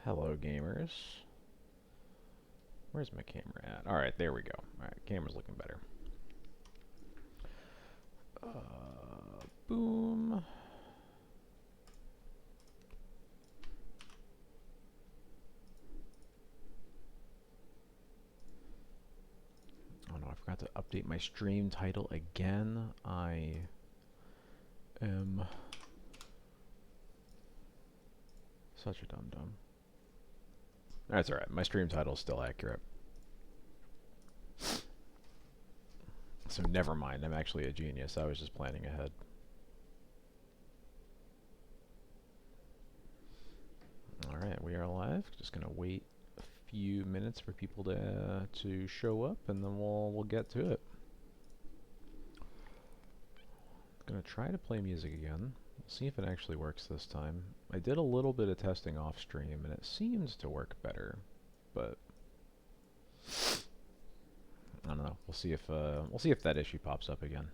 Hello, gamers. Where's my camera at? Alright, there we go. Alright, camera's looking better. Boom. Oh no, I forgot to update my stream title again. I am such a dum-dum. That's alright, my stream title's still accurate. So never mind, I'm actually a genius. I was just planning ahead. Alright, we are live. Just gonna wait a few minutes for people to show up, and then we'll get to it. Gonna try to play music again. We'll see if it actually works this time. I did a little bit of testing off stream, and it seems to work better, but I don't know. We'll see if that issue pops up again.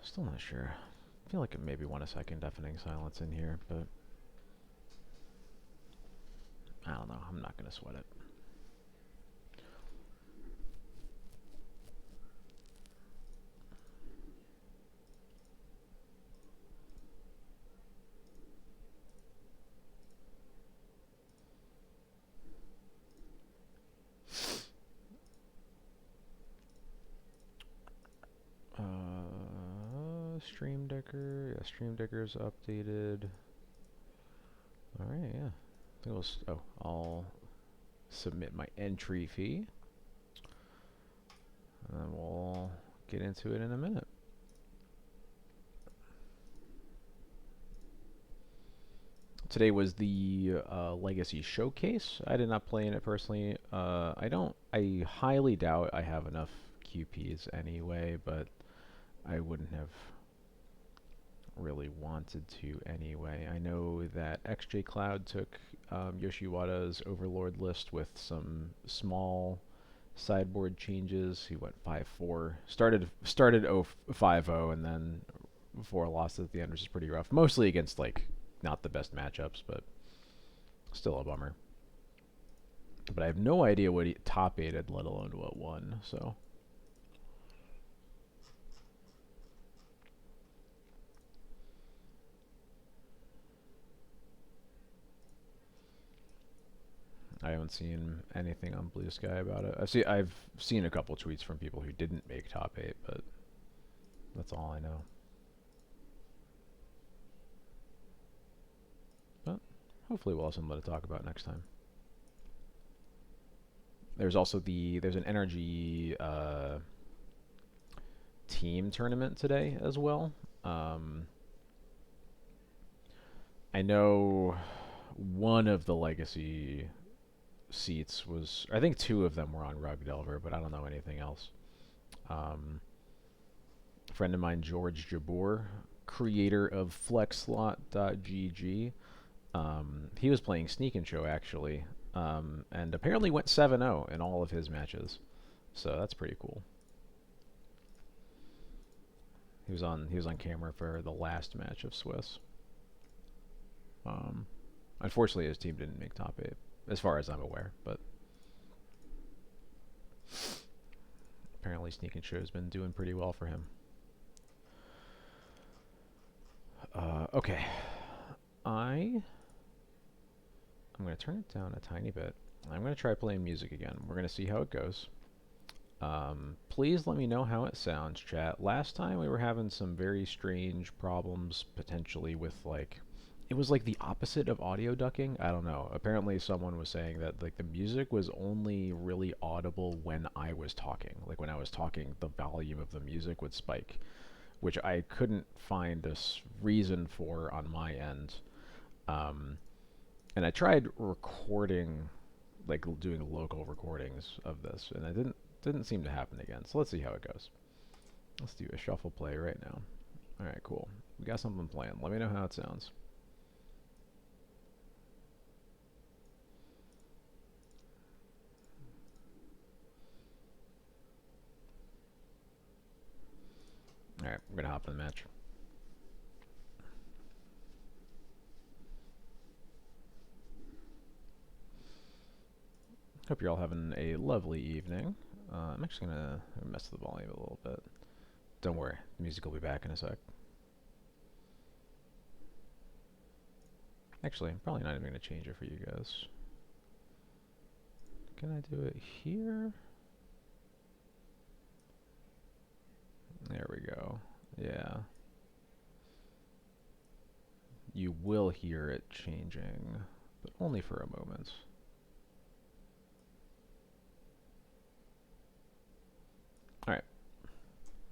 Still not sure. I feel like it maybe want a second deafening silence in here, but I don't know. I'm not gonna sweat it. Stream Decker. Yeah, Stream Decker's updated. Alright, yeah. I think I'll submit my entry fee. And then we'll get into it in a minute. Today was the Legacy Showcase. I did not play in it personally. I highly doubt I have enough QPs anyway, but I wouldn't have really wanted to anyway. I know that XJ Cloud took Yoshiwada's Overlord list with some small sideboard changes. He went 5-4. Started 5-0 and then 4 losses at the end, which is pretty rough. Mostly against like not the best matchups, but still a bummer. But I have no idea what he top 8'd, let alone what won, so I haven't seen anything on Blue Sky about it. I've seen a couple tweets from people who didn't make top 8, but that's all I know. But hopefully we'll have something to talk about next time. There's also there's an energy team tournament today as well. I know one of the legacy seats was, I think 2 of them were on Rug Delver, but I don't know anything else. A friend of mine, George Jabor, creator of FlexSlot.gg, he was playing Sneak and Show actually, and apparently went 7-0 in all of his matches. So that's pretty cool. He was on camera for the last match of Swiss. Unfortunately, his team didn't make top 8, as far as I'm aware. But Sneak and Show has been doing pretty well for him. Okay. I'm going to turn it down a tiny bit. I'm going to try playing music again. We're going to see how it goes. Please let me know how it sounds, chat. Last time we were having some very strange problems, potentially with like, it was like the opposite of audio ducking. I don't know. Apparently someone was saying that like the music was only really audible when I was talking. Like when I was talking, the volume of the music would spike, which I couldn't find a reason for on my end. And I tried recording, like doing local recordings of this, and it didn't seem to happen again. So let's see how it goes. Let's do a shuffle play right now. All right, cool. We got something planned. Let me know how it sounds. All right, we're gonna hop in the match. Hope you're all having a lovely evening. I'm actually gonna mess the volume a little bit. Don't worry, the music will be back in a sec. Actually, I'm probably not even gonna change it for you guys. Can I do it here? There we go. Yeah. You will hear it changing, but only for a moment. Alright.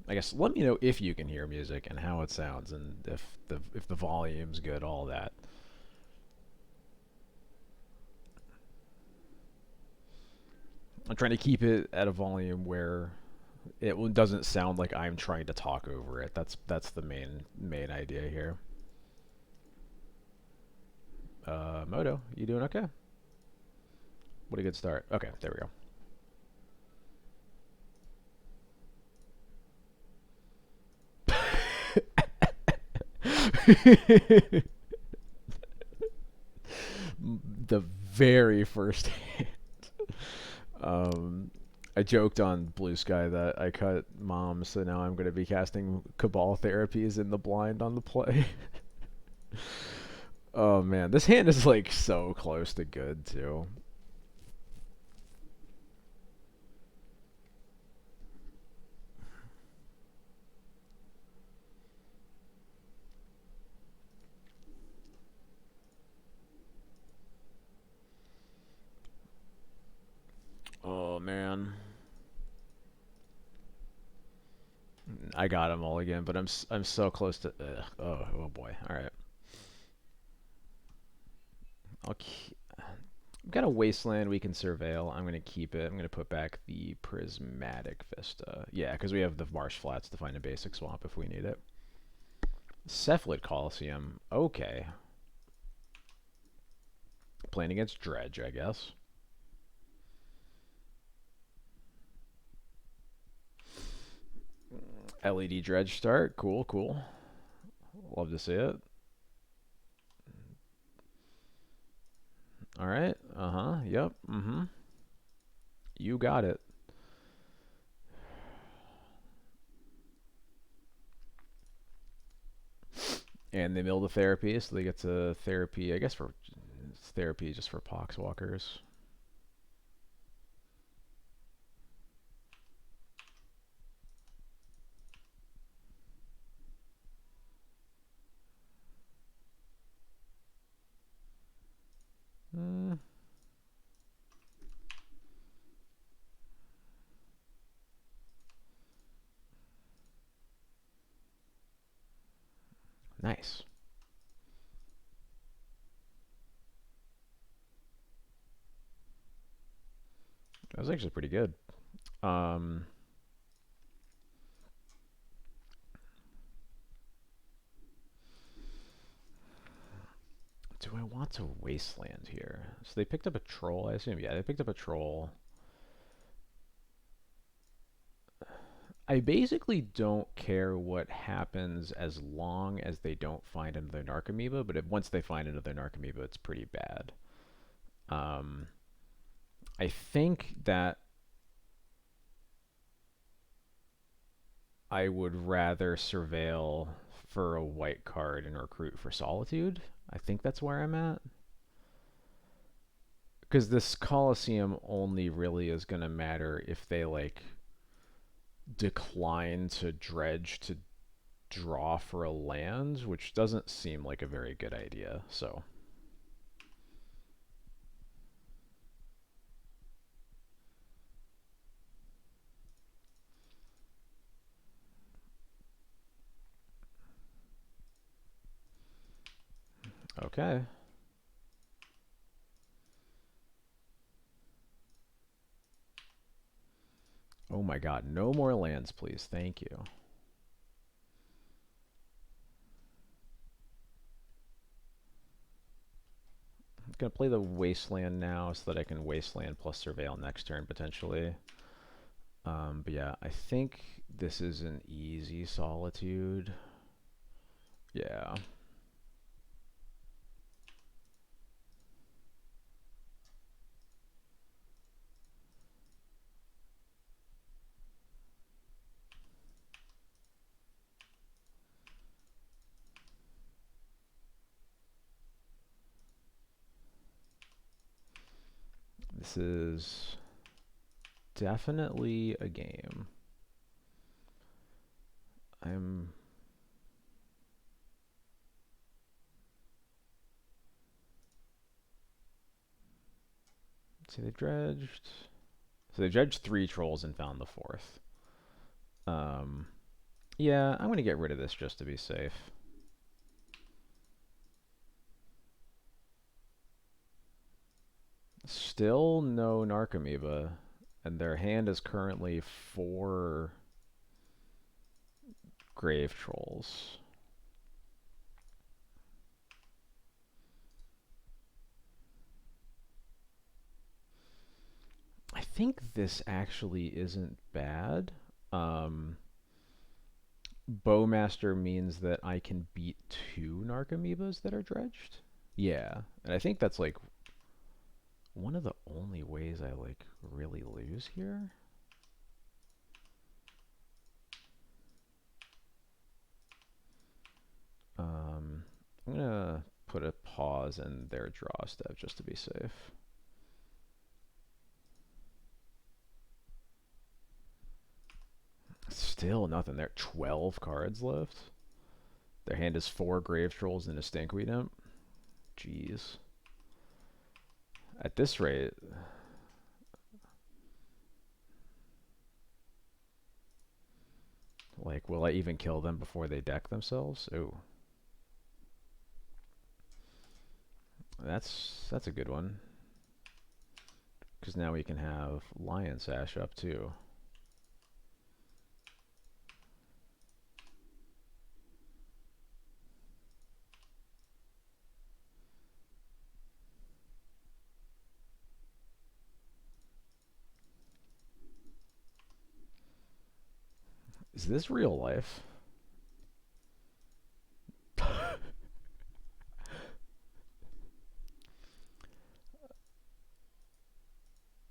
I guess let me know if you can hear music and how it sounds and if the volume's good, all that. I'm trying to keep it at a volume where it doesn't sound like I'm trying to talk over it. That's the main idea here. Moto, you doing okay? What a good start. Okay, there we go. The very first hand. I joked on Blue Sky that I cut mom, so now I'm going to be casting Cabal Therapies in the blind on the play. Oh man, this hand is like so close to good too. Oh man. I got him all again, but I'm so close to. Oh boy. All right. I've got a wasteland we can surveil. I'm gonna keep it. I'm gonna put back the prismatic vista. Yeah, because we have the marsh flats to find a basic swamp if we need it. Cephalid Coliseum. Okay. Playing against Dredge, I guess. LED Dredge start. Cool, cool. Love to see it. All right. Uh-huh. Yep. Mm-hmm. You got it. And they mill the therapy, so they get to therapy, I guess for therapy just for poxwalkers. Nice. That was actually pretty good. Do I want to wasteland here? So they picked up a troll, I assume. Yeah, they picked up a troll. I basically don't care what happens as long as they don't find another Narcomoeba, but once they find another Narcomoeba, it's pretty bad. I think that I would rather surveil for a white card and recruit for Solitude. I think that's where I'm at. Because this Coliseum only really is going to matter if they, like, decline to dredge to draw for a land, which doesn't seem like a very good idea, so. Okay. Oh my god, no more lands, please. Thank you. I'm going to play the Wasteland now so that I can Wasteland plus Surveil next turn, potentially. But yeah, I think this is an easy Solitude. Yeah. This is definitely a game. I'm... See, they dredged... So they dredged 3 trolls and found the 4th. Yeah, I'm going to get rid of this just to be safe. Still no Narcomoeba, and their hand is currently 4 Grave Trolls. I think this actually isn't bad. Bowmaster means that I can beat 2 Narcomoebas that are dredged. Yeah, and I think that's like one of the only ways I like really lose here. I'm gonna put a pause in their draw step just to be safe. Still nothing there. 12 cards left. Their hand is 4 Grave Trolls and a Stinkweed Imp. Jeez. At this rate... Like, will I even kill them before they deck themselves? Ooh. That's a good one. Because now we can have Lion Sash up too. Is this real life?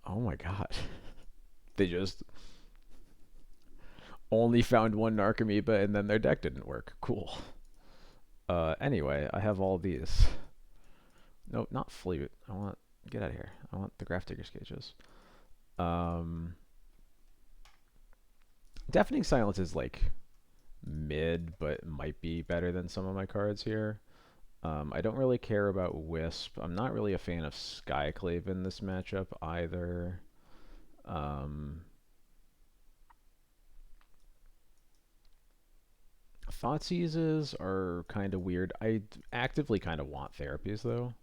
Oh my god. They just only found 1 Narcomoeba and then their deck didn't work. Cool. Anyway, I have all these. Nope, not Flute. I want... Get out of here. I want the Graph Digger's Cages. Deafening Silence is like mid, but might be better than some of my cards here. I don't really care about Wisp. I'm not really a fan of Skyclave in this matchup either. Thoughtseizes are kind of weird. I actively kind of want therapies, though.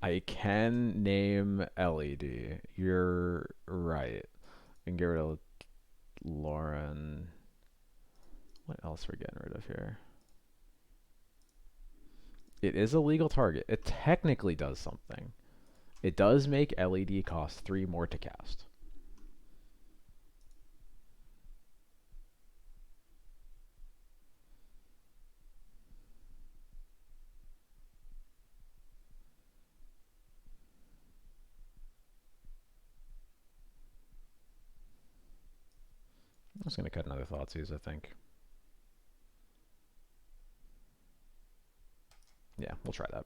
I can name LED. You're right. And get rid of Lauren. What else we're getting rid of here? It is a legal target. It technically does something. It does make LED cost 3 more to cast. just going to cut another Thoughtseize, I think. Yeah, we'll try that.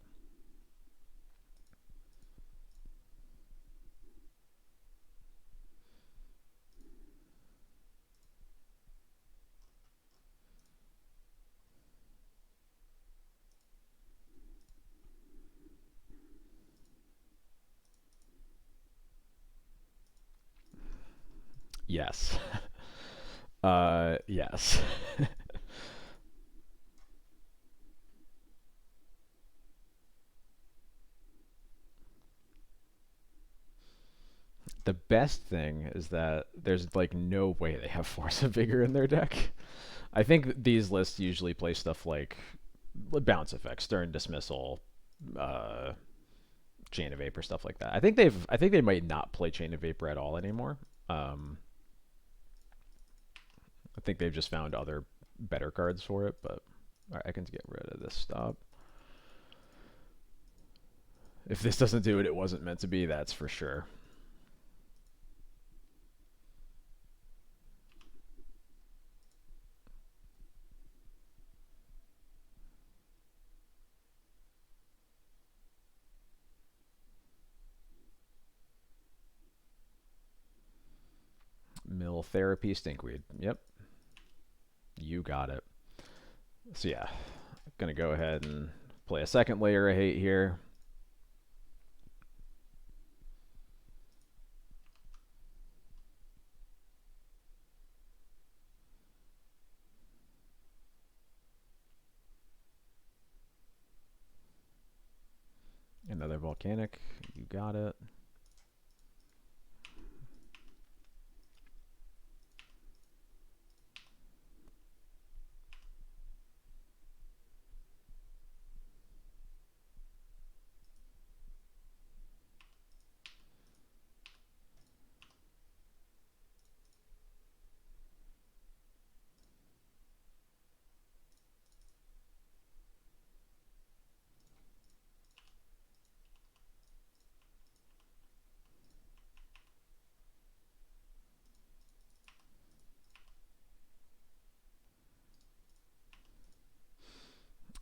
Yes. Yes. The best thing is that there's like no way they have Force of Vigor in their deck. I think these lists usually play stuff like bounce effects, stern dismissal, uh, chain of vapor, stuff like that. I think they might not play chain of vapor at all anymore. Um, I think they've just found other better cards for it. But all right, I can get rid of this stop. If this doesn't do it, it wasn't meant to be. That's for sure. Mill therapy stinkweed. Yep, you got it. So yeah, gonna go ahead and play a second layer of hate here. Another volcanic. You got it.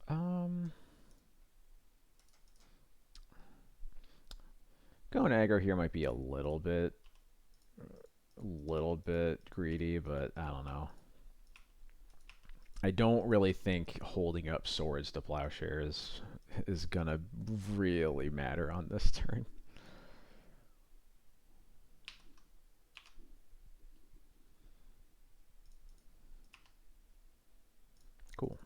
Um, Going aggro here might be a little bit greedy, but I don't know. I don't really think holding up swords to plowshares is gonna really matter on this turn. Cool.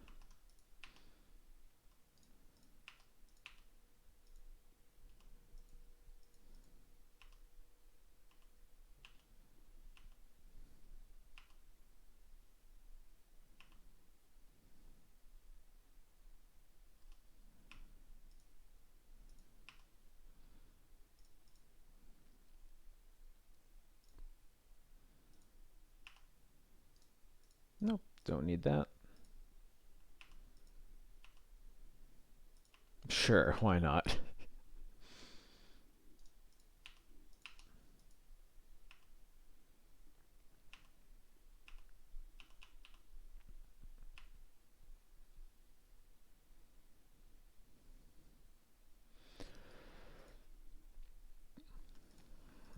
Nope, don't need that. Sure, why not?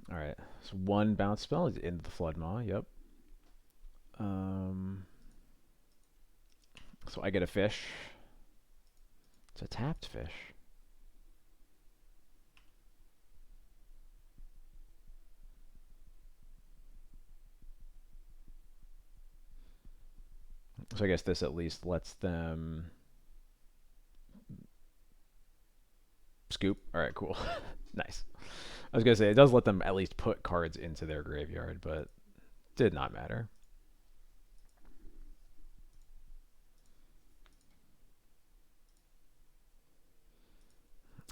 All right, so one bounce spell is into the Flood Maw. Yep. Um, so I get a fish. It's a tapped fish. So I guess this at least lets them scoop. All right, cool. Nice. I was gonna say it does let them at least put cards into their graveyard, but did not matter.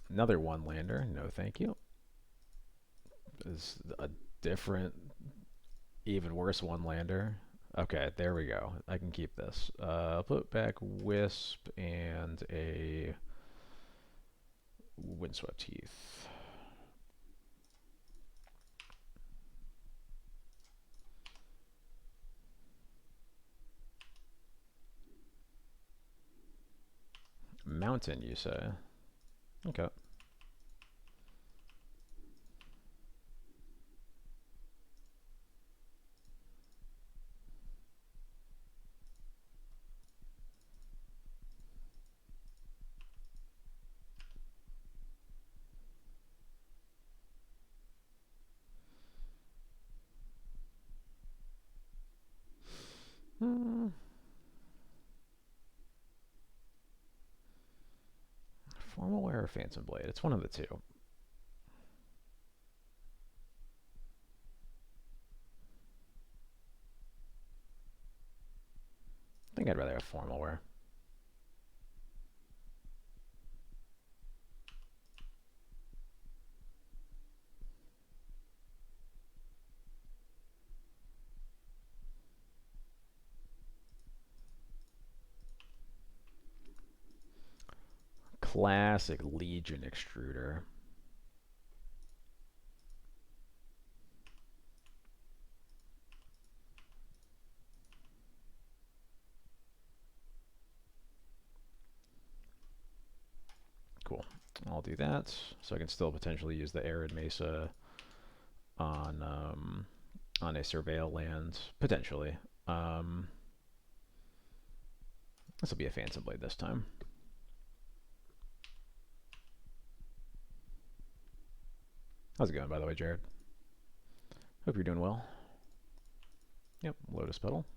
Another one lander. No, thank you. Is a different, even worse one lander. Okay, there we go. I can keep this. I'll put back Wisp and a Windswept Heath. mountain, you say? Okay. Hmm. Formal Wear or Phantom Blade? It's one of the two. I think I'd rather have Formal Wear. Classic Legion extruder. Cool. I'll do that, so I can still potentially use the Arid Mesa on a Surveil land, potentially. This will be a Phantom Blade this time. How's it going, by the way, Jared? Hope you're doing well. Yep, Lotus Petal.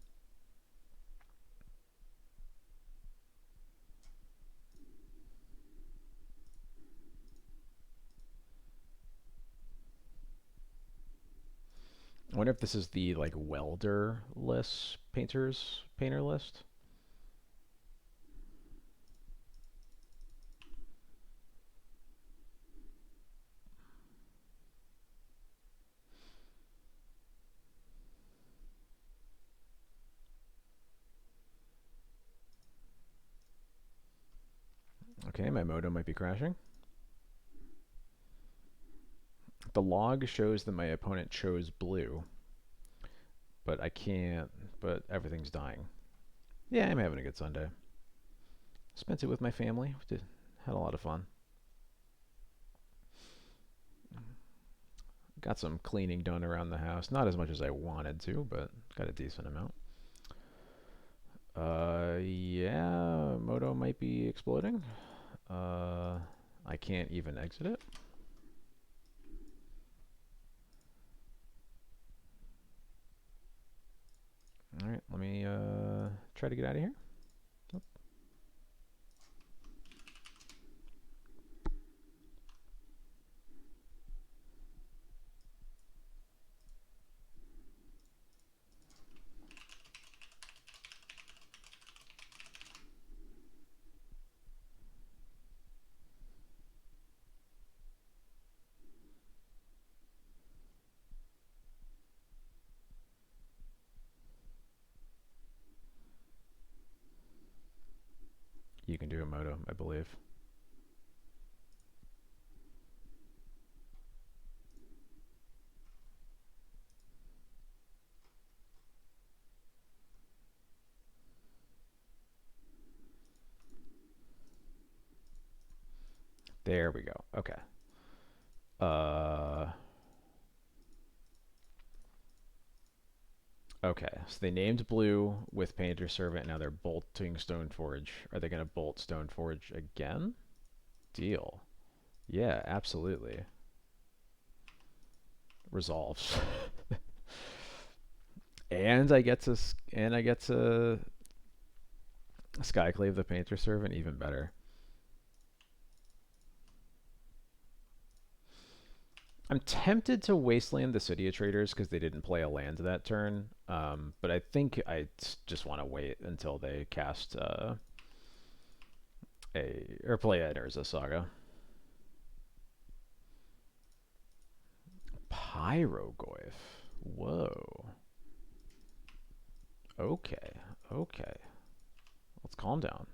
I wonder if this is the like welder list, painter list. Okay, my modem might be crashing. The log shows that my opponent chose blue, but I can't, but everything's dying. Yeah, I'm having a good Sunday. Spent it with my family. Had a lot of fun. Got some cleaning done around the house. Not as much as I wanted to, but got a decent amount. Yeah, Moto might be exploding. I can't even exit it. Alright, let me try to get out of here. Oh. You can do a Moto, I believe. There we go. Okay. Okay, so they named blue with Painter Servant. Now they're bolting Stoneforge. Are they going to bolt Stoneforge again? Deal. Yeah, absolutely. Resolves. and I get to Skyclave the Painter Servant, even better. I'm tempted to Wasteland the City of Traders because they didn't play a land that turn, but I think I just want to wait until they cast or play an Urza Saga. Pyrogoyf. Whoa. Okay. Okay. Let's calm down.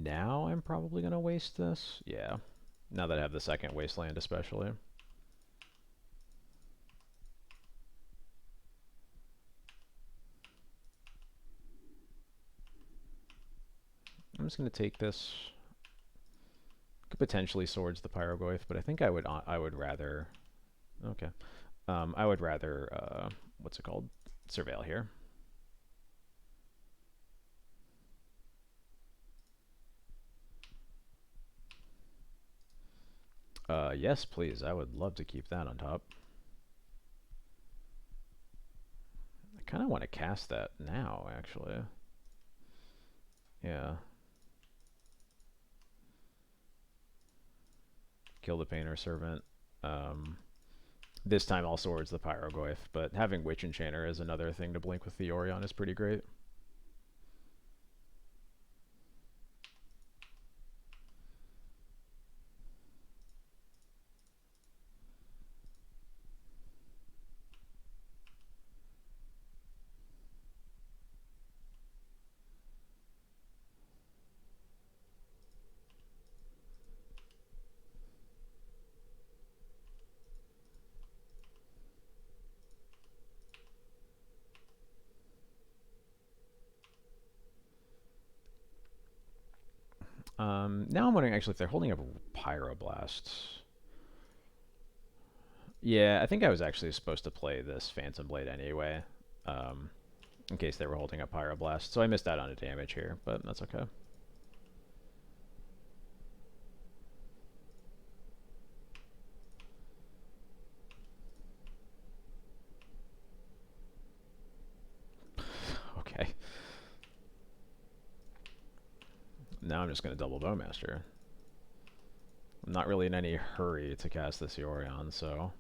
now I'm probably going to waste this. Yeah. Now that I have the second wasteland especially. I'm just going to take this. Could potentially swords the Pyrogoyf, but I think I would rather. Okay. I would rather what's it called? Surveil here. Yes, please. I would love to keep that on top. I kind of want to cast that now, actually. Yeah. Kill the Painter Servant. This time all swords the Pyrogoyf, but having Witch Enchanter as another thing to blink with the Orion is pretty great. Now I'm wondering actually if they're holding up Pyroblasts. Yeah, I think I was actually supposed to play this Phantom Blade anyway, in case they were holding up Pyroblast. So I missed out on a damage here, but that's okay. Okay. Now I'm just going to double Bowmaster. I'm not really in any hurry to cast this Yorion, so...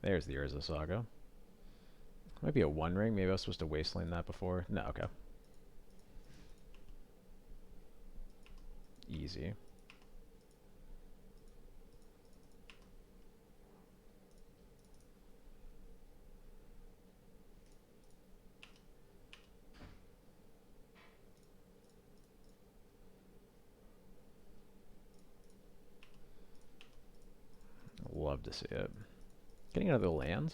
There's the Urza Saga. Might be a One Ring. Maybe I was supposed to Wasteland that before. No, okay. Easy. Love to see it. Getting another land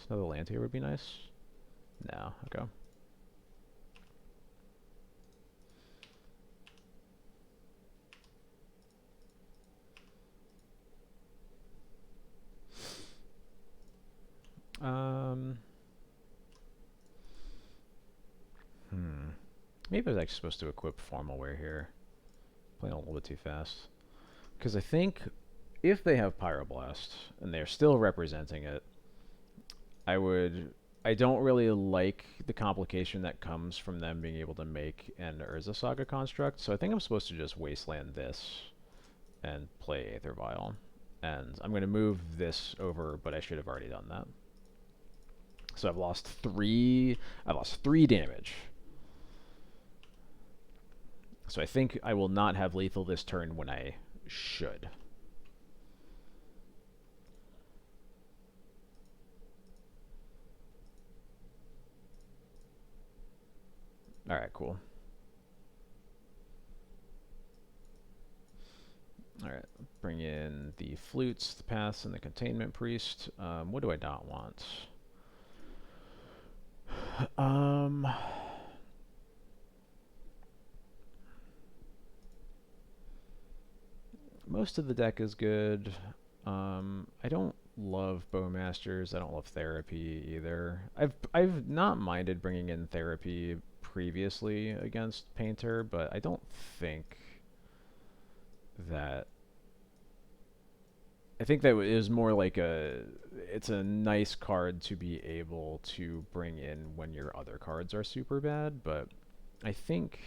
here would be nice. No, okay. Maybe I was actually supposed to equip Formal Wear here. Playing a little bit too fast. Because I think if they have Pyroblast and they're still representing it, I don't really like the complication that comes from them being able to make an Urza Saga construct, so I think I'm supposed to just Wasteland this and play Aether Vial. And I'm going to move this over, but I should have already done that. So I've lost three damage. So I think I will not have lethal this turn when I should. Alright, cool. Alright, bring in the flutes, the paths, and the containment priest. What do I not want? Most of the deck is good. I don't love Bowmasters. I don't love Therapy either. I've not minded bringing in Therapy previously against Painter, but I don't think that... I think that it was more like it's a nice card to be able to bring in when your other cards are super bad, but I think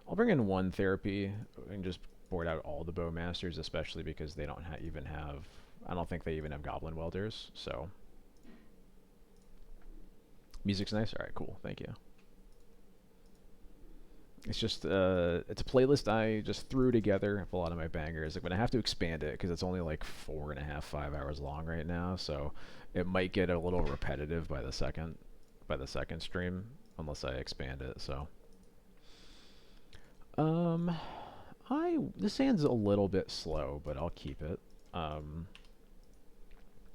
I'll bring in one Therapy and just board out all the Bowmasters, especially because they don't even have, I don't think they even have Goblin Welders, so. Music's nice? Alright, cool, thank you. It's just it's a playlist I just threw together of a lot of my bangers. I'm gonna have to expand it because it's only like 4.5, 5 hours long right now, so it might get a little repetitive by the second stream unless I expand it. So um, this hand's a little bit slow, but I'll keep it.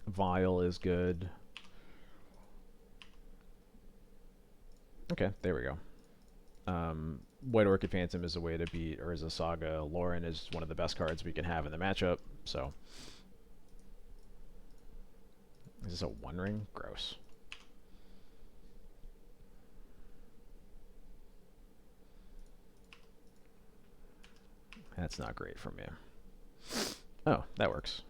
Vile is good. Okay, there we go. White Orchid Phantom is a way to beat Urza Saga. Lauren is one of the best cards we can have in the matchup, so. Is this a One Ring? Gross. That's not great for me. Oh, that works.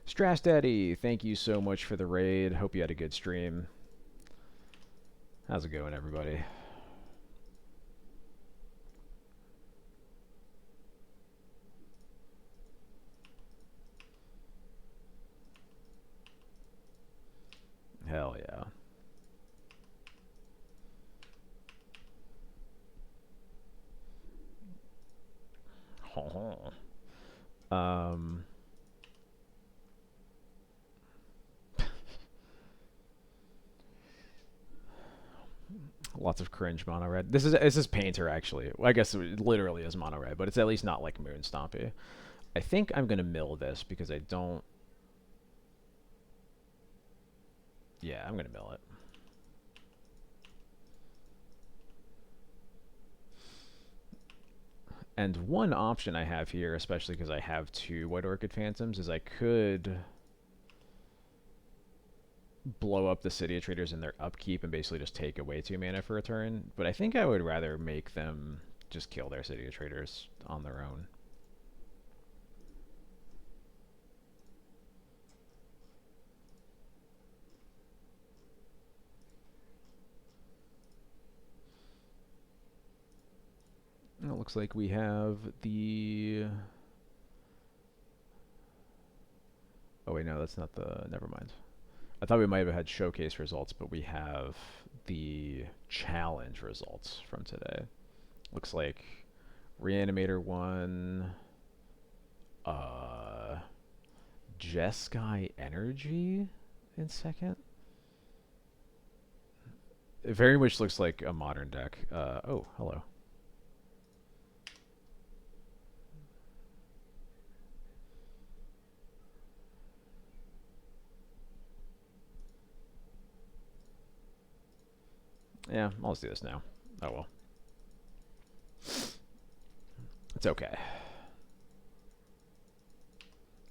Strass Daddy, thank you so much for the raid. Hope you had a good stream. How's it going, everybody? Hell yeah. Lots of cringe mono red. This is Painter actually. Well, I guess it literally is mono red, but it's at least not like Moon Stompy. I think I'm gonna mill this because I don't. Yeah, I'm gonna mill it. And one option I have here, especially because I have 2 White Orchid Phantoms, is I could blow up the City of Traders in their upkeep and basically just take away 2 mana for a turn. But I think I would rather make them just kill their City of Traders on their own. It looks like we have the... Oh wait, no, that's not the... Never mind. I thought we might have had showcase results, but we have the challenge results from today. Looks like Reanimator won, Jeskai Energy in second. It very much looks like a modern deck. Oh, hello. Yeah, I'll just do this now. Oh well. It's okay.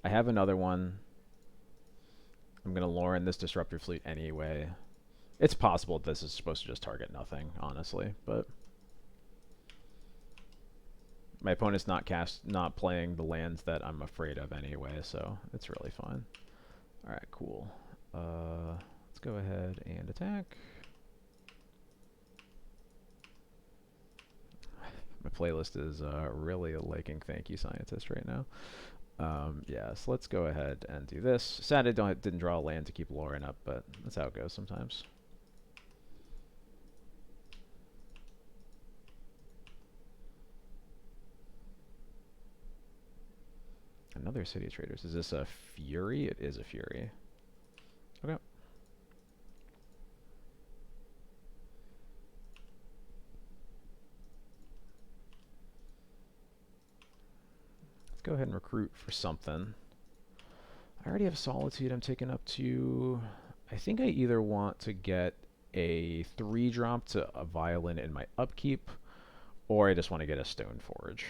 I have another one. I'm going to Lauren this Disruptor Fleet anyway. It's possible this is supposed to just target nothing, honestly, but my opponent's not playing the lands that I'm afraid of anyway, so it's really fine. Alright, cool. Let's go ahead and attack. My playlist is really liking Thank You Scientist right now. Yeah, so let's go ahead and do this. Sad I didn't draw a land to keep Lauren up, but that's how it goes sometimes. Another City of Traders. Is this a Fury? It is a Fury. Okay. Let's go ahead and recruit for something. I already have Solitude. I'm taking up to... I think I either want to get a 3-drop to a Violin in my upkeep, or I just want to get a Stoneforge.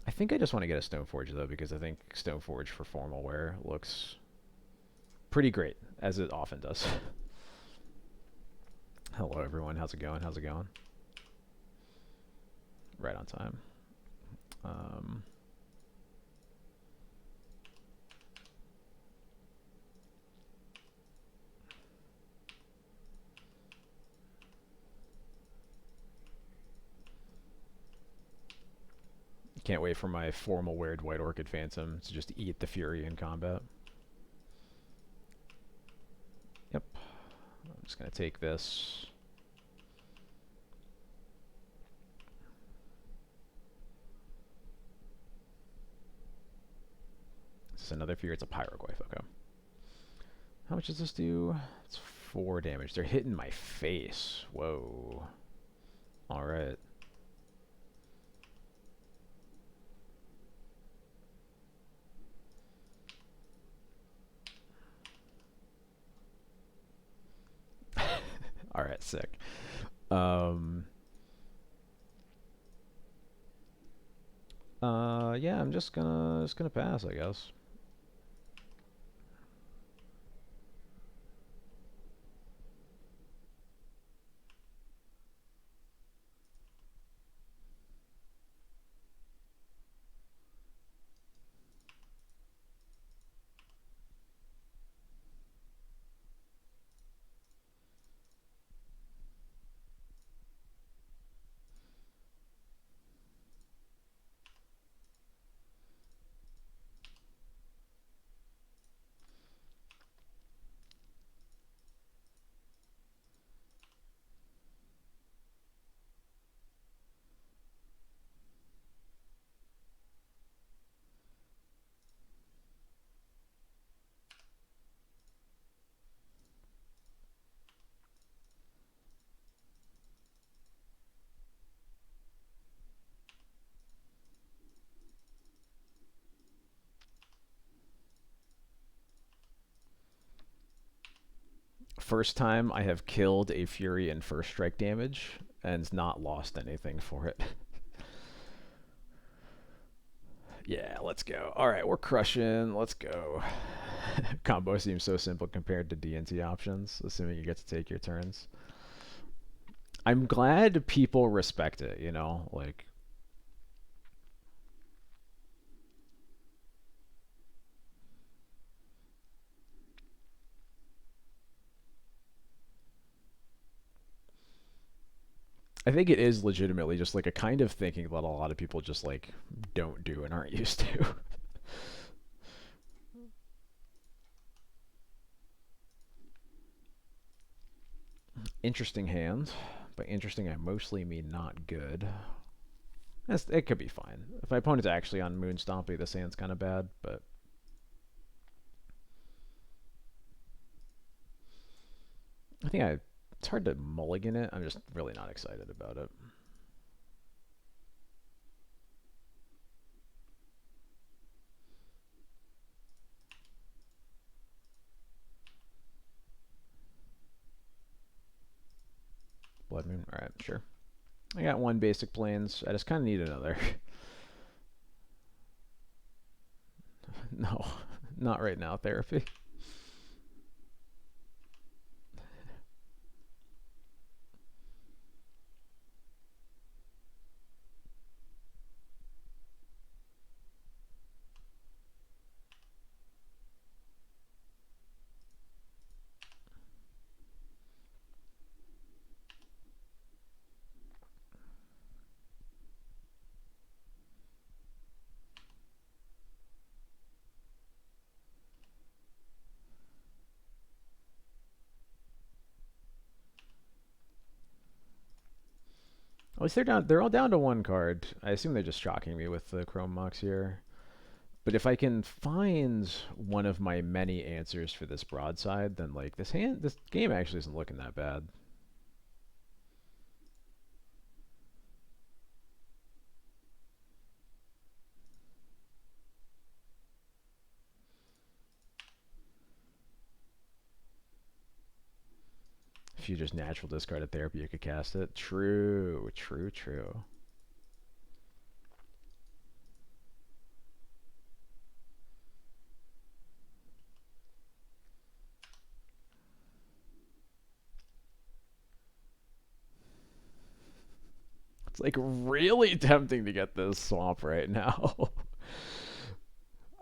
I think I just want to get a Stoneforge, though, because I think Stoneforge for formal wear looks pretty great, as it often does. Hello, everyone. How's it going? How's it going? Right on time. Can't wait for my formal weird White Orchid Phantom to just eat the Fury in combat. Yep. I'm just going to take this. This is another Fury. It's a Pyroglyph. Okay. How much does this do? It's 4 damage. They're hitting my face. Whoa. Alright. Alright, sick. Yeah, I'm just gonna pass, I guess. First time I have killed a Fury in first strike damage and not lost anything for it. Yeah, let's go. Alright, we're crushing. Let's go. Combo seems so simple compared to D&T options, assuming you get to take your turns. I'm glad people respect it, you know? Like, I think it is legitimately just like a kind of thinking that a lot of people just like don't do and aren't used to. Interesting hand. By interesting, I mostly mean not good. It could be fine. If my opponent's actually on Moon Stompy, this hand's kind of bad, but I think it's hard to mulligan it. I'm just really not excited about it. Blood Moon. All right, sure. I got one basic plains. I just kind of need another. No, not right now. Therapy. At least they're down. They're all down to one card. I assume they're just shocking me with the Chrome Mox here. But if I can find one of my many answers for this broadside, then like this game actually isn't looking that bad. If you just natural discard a therapy, you could cast it. True, true, true. It's like really tempting to get this swamp right now.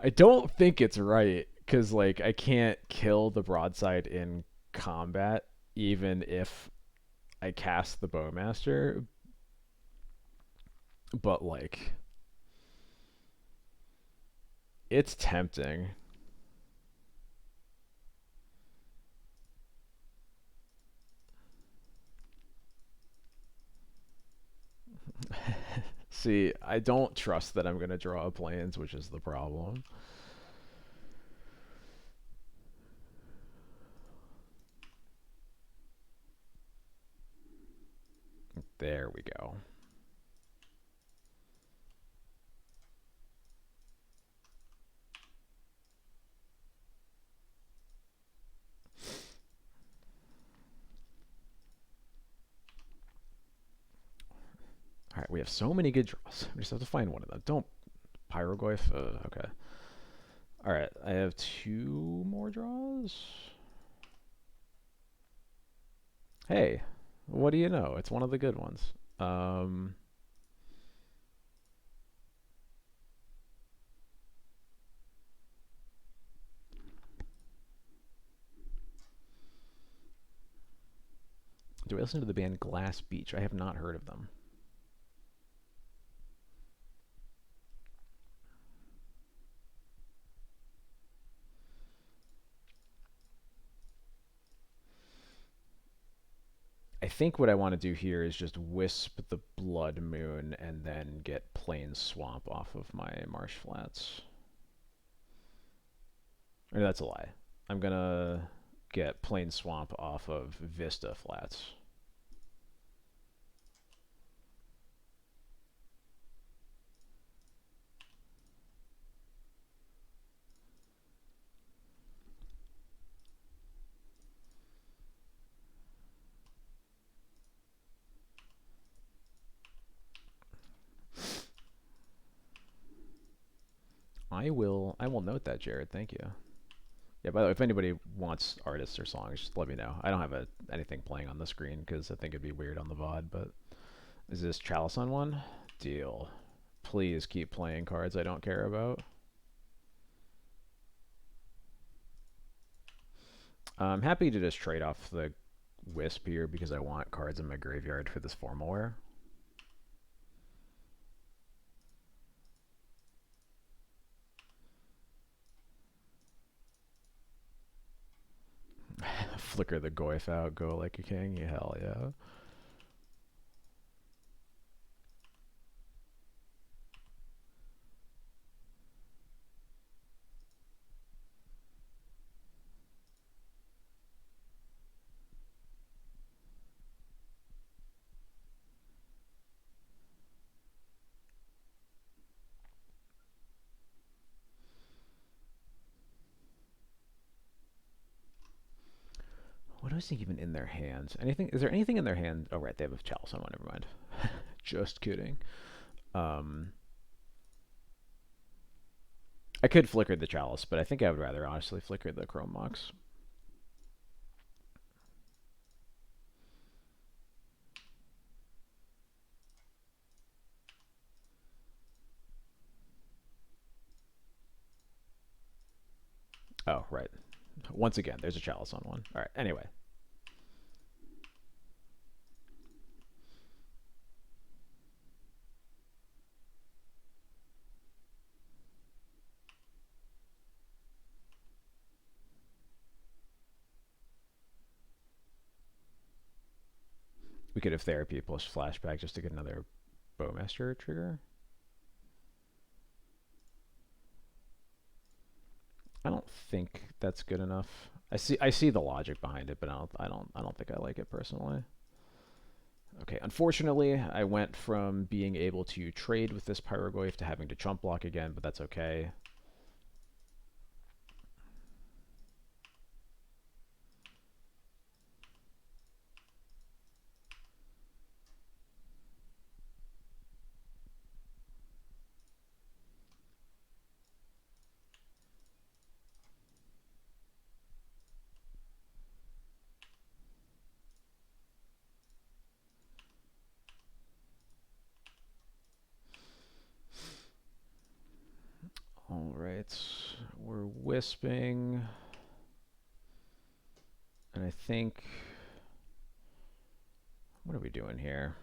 I don't think it's right because like I can't kill the broadside in combat even if I cast the Bowmaster. But like It's tempting. See, I don't trust that I'm going to draw planes, which is the problem. There we go. All right, we have so many good draws. We just have to find one of them. Don't Pyroglyph. Okay. All right, I have 2 more draws. Hey, what do you know? It's one of the good ones. Do I listen to the band Glass Beach? I have not heard of them. I think what I want to do here is just wisp the Blood Moon and then get Plains Swamp off of my Marsh Flats. Or that's a lie. I'm gonna get Plains Swamp off of Vista Flats. I will note that, Jared. Thank you. Yeah, by the way, if anybody wants artists or songs, just let me know. I don't have anything playing on the screen because I think it'd be weird on the VOD, but is this Chalice on one? Deal. Please keep playing cards I don't care about. I'm happy to just trade off the Wisp here because I want cards in my graveyard for this Formalware. Flicker the Goyf out, go like a king. Yeah, hell yeah. What was even in their hands? Anything? Is there anything in their hand? Oh, right, they have a Chalice on one. Never mind. Just kidding. I could flicker the Chalice, but I think I would rather honestly flicker the Chrome Mox. Oh, right. Once again, there's a Chalice on one. All right, anyway. We could have Therapy plus Flashback just to get another Bowmaster trigger. I don't think that's good enough. I see the logic behind it, but I don't think I like it personally. Okay, unfortunately, I went from being able to trade with this Pyroglyph to having to chump block again, but that's okay. All right, we're wisping, and I think, what are we doing here?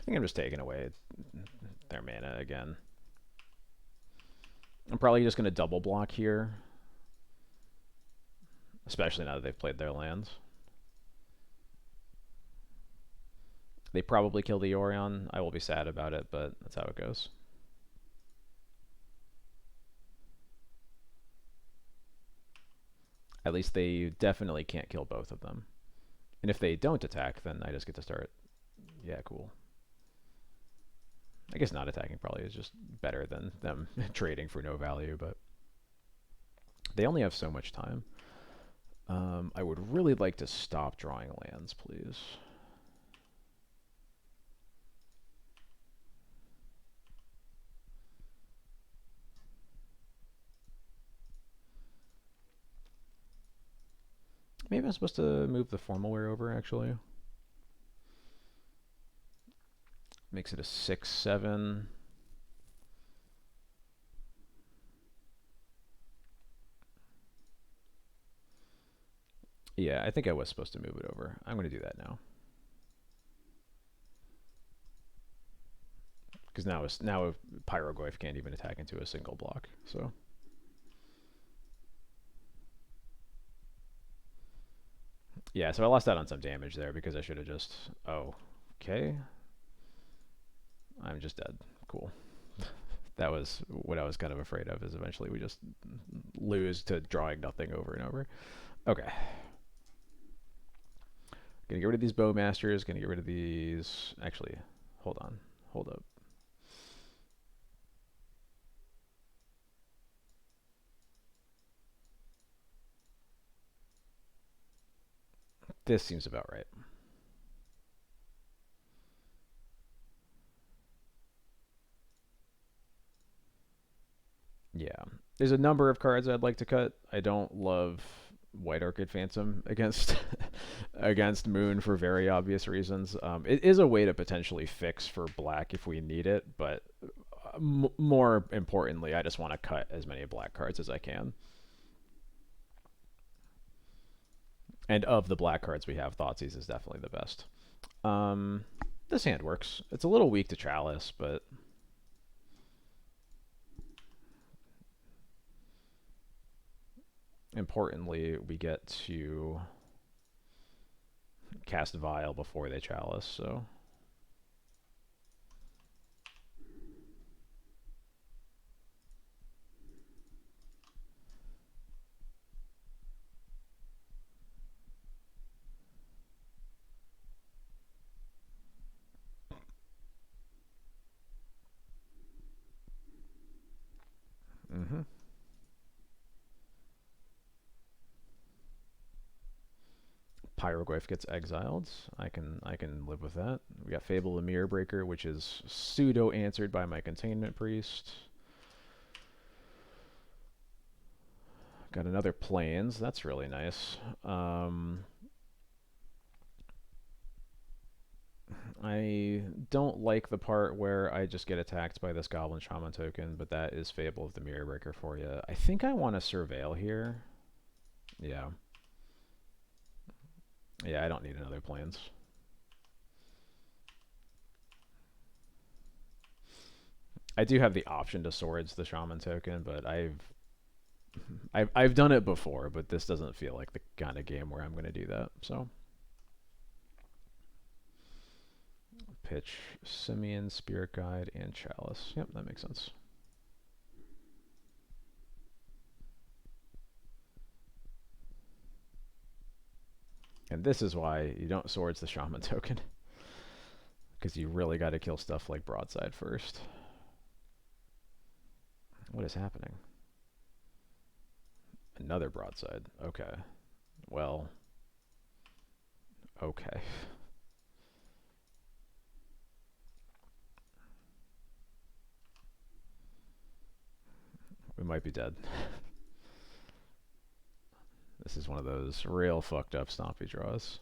think I'm just taking away their mana again. I'm probably just going to double block here, especially now that they've played their lands. They probably kill the Orion. I will be sad about it, but that's how it goes. At least they definitely can't kill both of them. And if they don't attack, then I just get to start. Yeah, cool. I guess not attacking probably is just better than them trading for no value, but they only have so much time. I would really like to stop drawing lands, please. Maybe I'm supposed to move the Formalware over, actually. Makes it a 6/7. Yeah, I think I was supposed to move it over. I'm going to do that now. Because now Pyrogoyf can't even attack into a single block, so... Yeah, so I lost out on some damage there because I should have just... Oh, okay. I'm just dead. Cool. That was what I was kind of afraid of, is eventually we just lose to drawing nothing over and over. Okay. Gonna get rid of these Bowmasters, gonna get rid of these... Actually, hold on. Hold up. This seems about right. Yeah. There's a number of cards I'd like to cut. I don't love White Orchid Phantom against against Moon for very obvious reasons. It is a way to potentially fix for black if we need it, but more importantly, I just want to cut as many black cards as I can. And of the black cards we have, Thoughtseize is definitely the best. This hand works. It's a little weak to Chalice, but... Importantly, we get to cast Vial before they Chalice, so... Mm-hmm. Pyrogoyf gets exiled. I can live with that. We got Fable the Mirror Breaker, which is pseudo answered by my Containment Priest. Got another Plains. That's really nice. I don't like the part where I just get attacked by this Goblin Shaman token, but that is Fable of the Mirror Breaker for you. I think I want to Surveil here. Yeah. Yeah, I don't need another Plains. I do have the option to Swords the Shaman token, but I've done it before, but this doesn't feel like the kind of game where I'm going to do that, so... Pitch Simeon, Spirit Guide, and Chalice. Yep, that makes sense. And this is why you don't Swords the Shaman token. Because you really got to kill stuff like Broadside first. What is happening? Another Broadside. Okay. Well. Okay. We might be dead. This is one of those real fucked up stompy draws.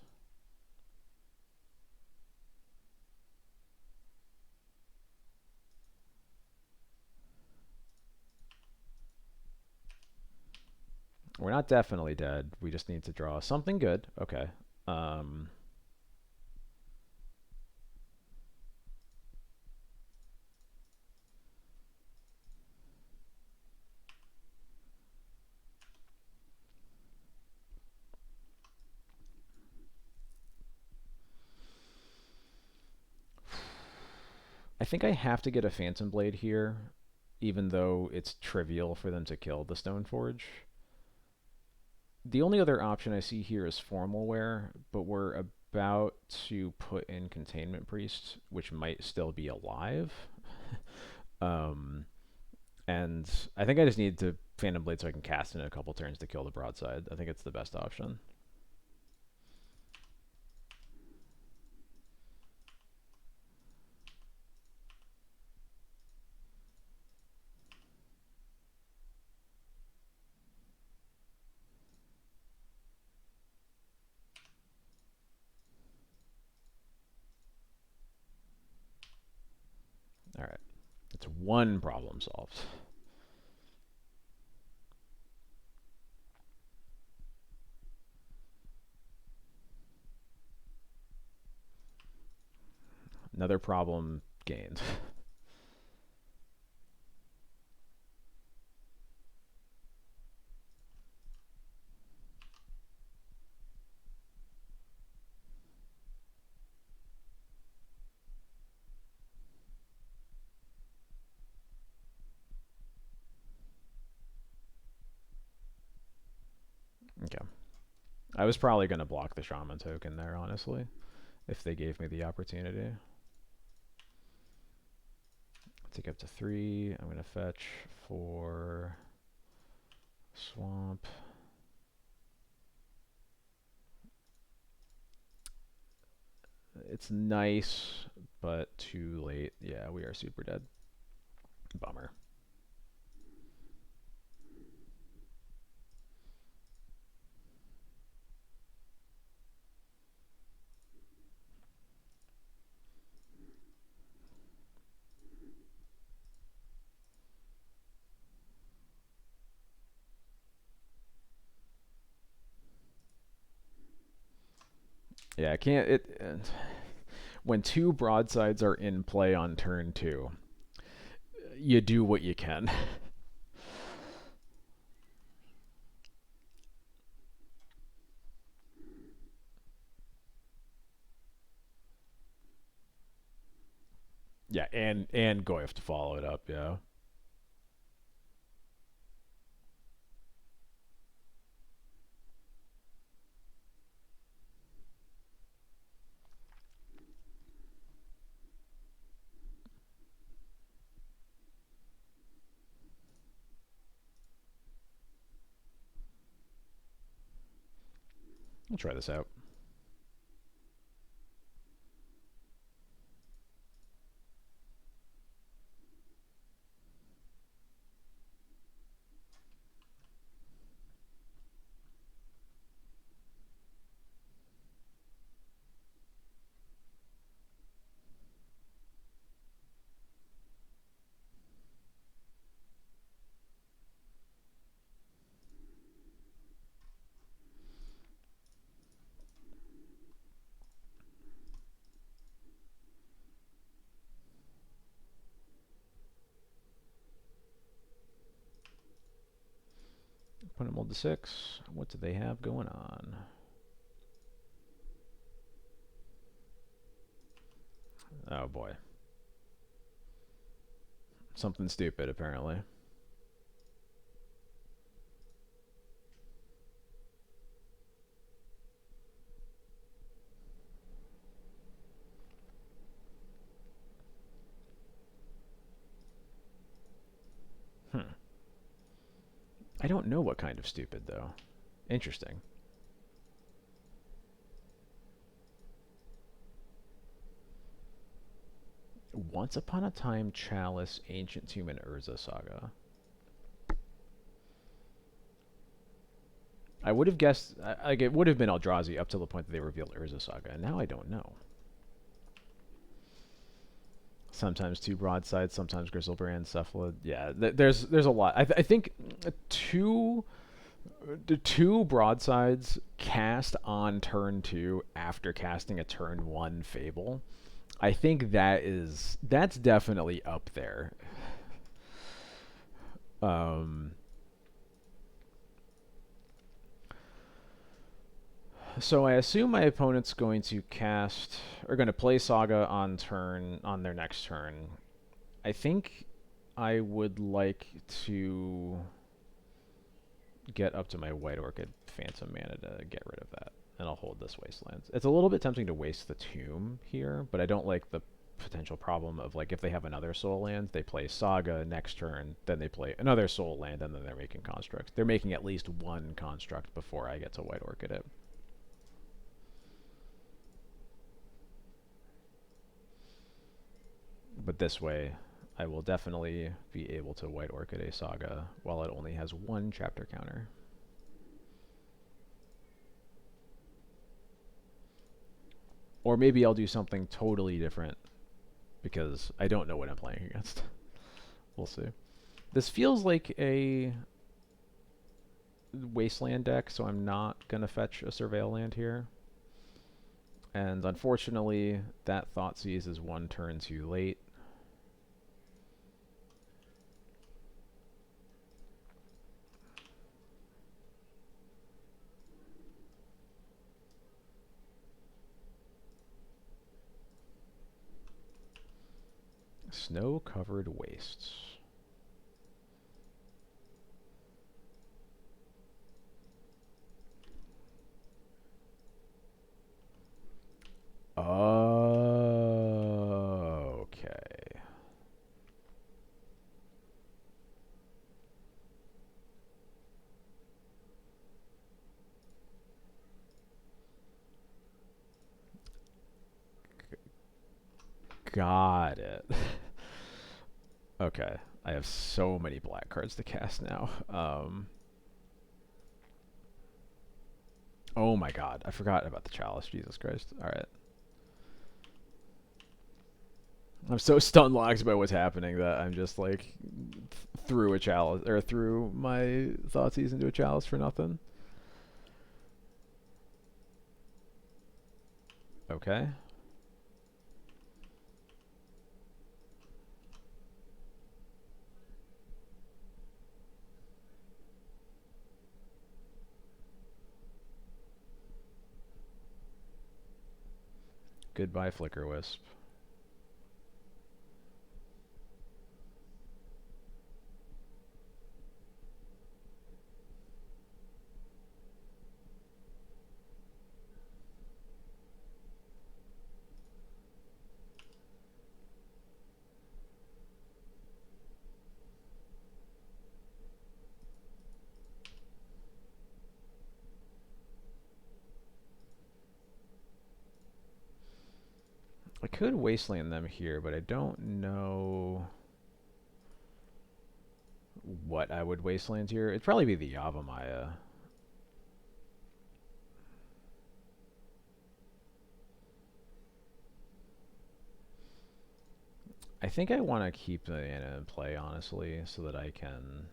We're not definitely dead. We just need to draw something good. Okay. I think I have to get a Phantom Blade here, even though it's trivial for them to kill the Stoneforge. The only other option I see here is Formal Wear, but we're about to put in Containment Priest, which might still be alive. um, and I think I just need to Phantom Blade so I can cast in a couple turns to kill the broadside. I think it's the best option. All right, that's one problem solved. Another problem gained. Okay. I was probably going to block the Shaman token there, honestly, if they gave me the opportunity. Take up to 3. I'm going to fetch for Swamp. It's nice, but too late. Yeah, we are super dead. Bummer. Yeah, I can't. When 2 broadsides are in play on turn 2, you do what you can. Yeah, and Goyf to follow it up. Yeah. I'll try this out. Put them all to 6. What do they have going on? Oh boy. Something stupid, apparently. I don't know what kind of stupid, though. Interesting. Once Upon a Time, Chalice, Ancient Tomb, and Urza Saga. I would have guessed, like, it would have been Eldrazi up to the point that they revealed Urza Saga, and now I don't know. Sometimes 2 broadsides, sometimes Grizzlebrand, Cephalid. Yeah, there's a lot. I think 2 the 2 broadsides cast on turn 2 after casting a turn 1 Fable. I think that's definitely up there. Um, So I assume my opponent's going to cast, or going to play Saga on their next turn. I think I would like to get up to my White Orchid Phantom mana to get rid of that, and I'll hold this Wasteland. It's a little bit tempting to waste the Tomb here, but I don't like the potential problem of, like, if they have another Soul Land, they play Saga next turn, then they play another Soul Land, and then they're making constructs. They're making at least one construct before I get to White Orchid it. But this way, I will definitely be able to White Orchid a Saga while it only has one chapter counter. Or maybe I'll do something totally different because I don't know what I'm playing against. We'll see. This feels like a Wasteland deck, so I'm not going to fetch a Surveil land here. And unfortunately, that Thoughtseize is one turn too late. Snow-covered wastes. Okay. Got it. Okay. I have so many black cards to cast now. Oh my god. I forgot about the Chalice. Jesus Christ. Alright. I'm so stun locked by what's happening that I'm just like threw a chalice or threw my Thoughtseize into a chalice for nothing. Okay. Goodbye, Flicker Wisp. I could Wasteland them here, but I don't know what I would Wasteland here. It'd probably be the Yavimaya. I think I want to keep the mana in play, honestly, so that I can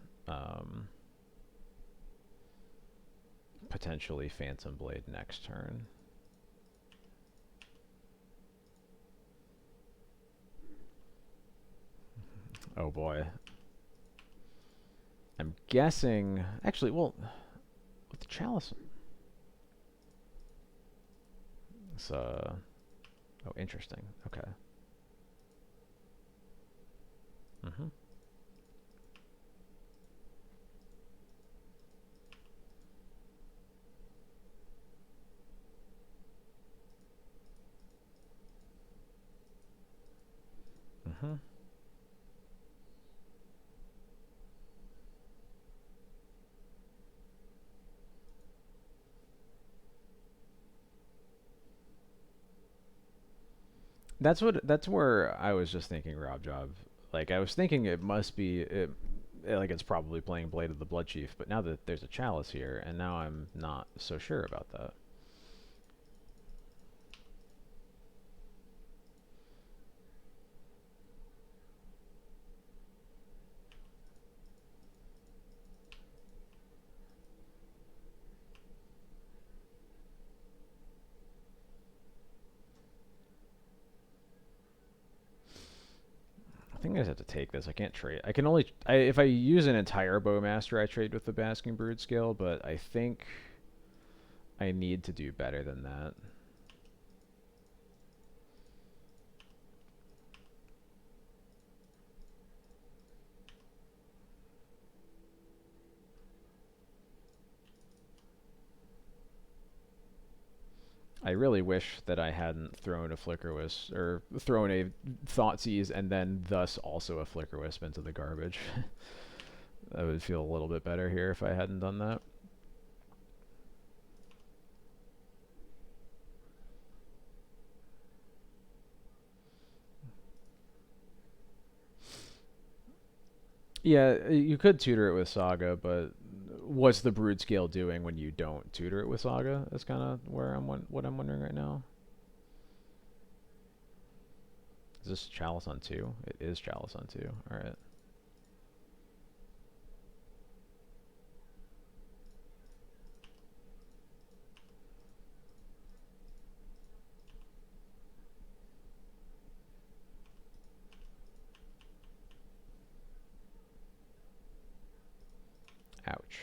potentially Phantom Blade next turn. Oh boy. I'm guessing... Actually, well, with the Chalice... It's, oh, interesting. Okay. Mm-hmm. Mm-hmm. That's where I was just thinking Rob Job. Like, I was thinking it must be like it's probably playing Blade of the Blood Chief, but now that there's a Chalice here, and now I'm not so sure about that. I think I just have to take this. I can't trade. I can only if I use an entire Bowmaster, I trade with the Basking Brood skill, but I think I need to do better than that. I really wish that I hadn't thrown a Flicker Wisp, or thrown a Thoughtseize and then thus also a Flicker Wisp into the garbage. I would feel a little bit better here if I hadn't done that. Yeah, you could tutor it with Saga, but what's the brood scale doing when you don't tutor it with Saga? That's kind of where what I'm wondering right now. Is this Chalice on 2? It is Chalice on 2. Alright. Ouch.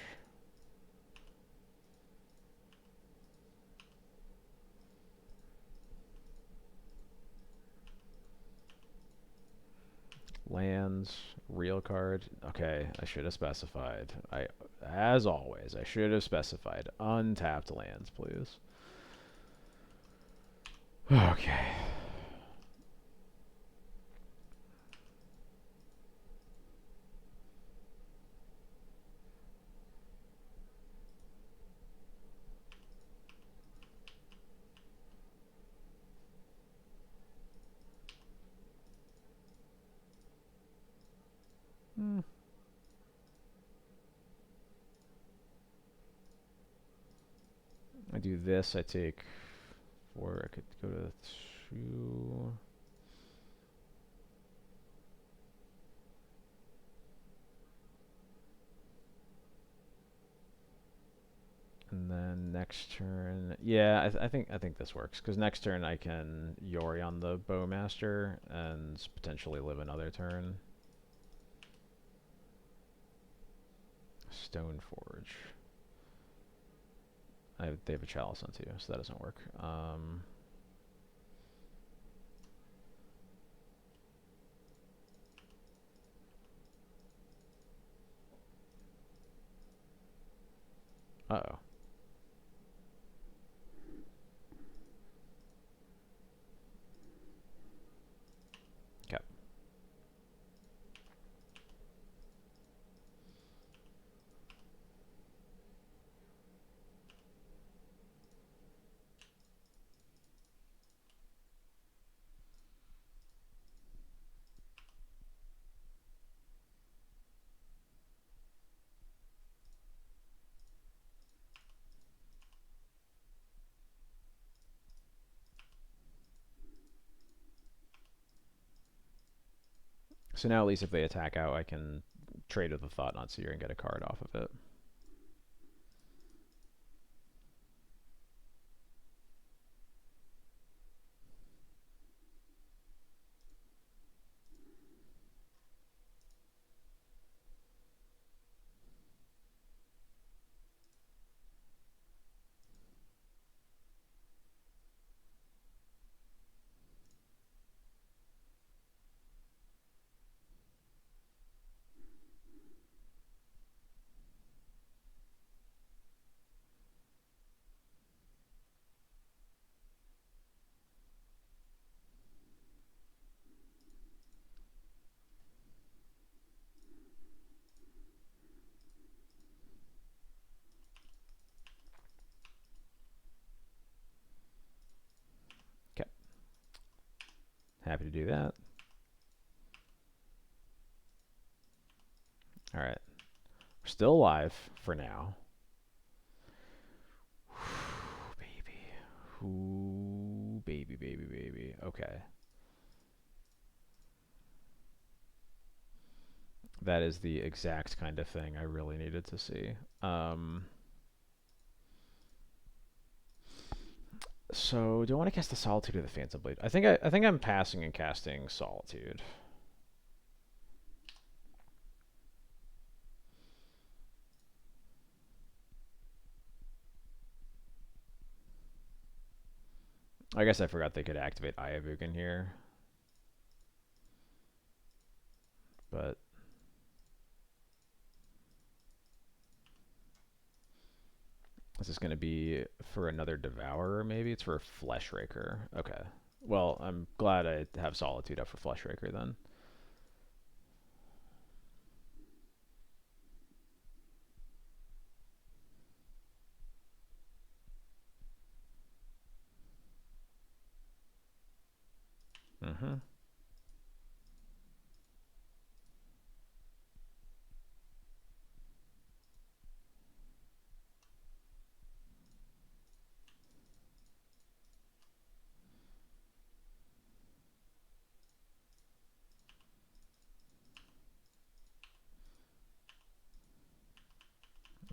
Lands, real card. Okay, I should have specified. As always, I should have specified untapped lands, please. Okay. I do this, I take 4, I could go to 2. And then next turn, yeah, I think this works, because next turn I can Yori on the Bowmaster and potentially live another turn. Stoneforge. They have a Chalice on 2, so that doesn't work. Uh-oh. Okay. So now at least if they attack out, I can trade with the Thought-Knot Seer and get a card off of it. Okay. Happy to do that. Alright. We're still alive for now. Baby. Ooh, baby, baby, baby. Okay. That is the exact kind of thing I really needed to see. So do I want to cast the Solitude or the Phantom Blade? I think I'm passing and casting Solitude. I guess I forgot they could activate Ayavugan here, but is this going to be for another Devourer? Maybe it's for a Flesh Raker. Okay. Well, I'm glad I have Solitude up for Flesh Raker then. Mm-hmm.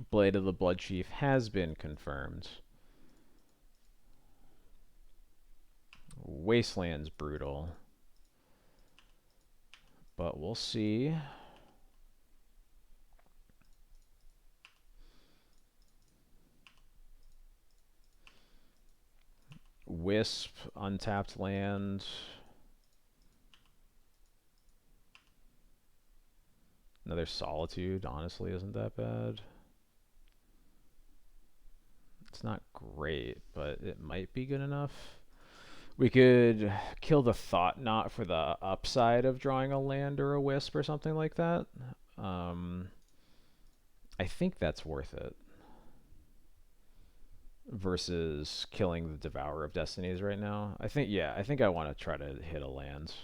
Blade of the Blood Chief has been confirmed. Wasteland's brutal, but we'll see. Wisp, untapped land. Another Solitude, honestly, isn't that bad. It's not great, but it might be good enough. We could kill the Thought Knot for the upside of drawing a land or a Wisp or something like that. I think that's worth it. Versus killing the Devourer of Destinies right now. I think, yeah, I think I want to try to hit a land.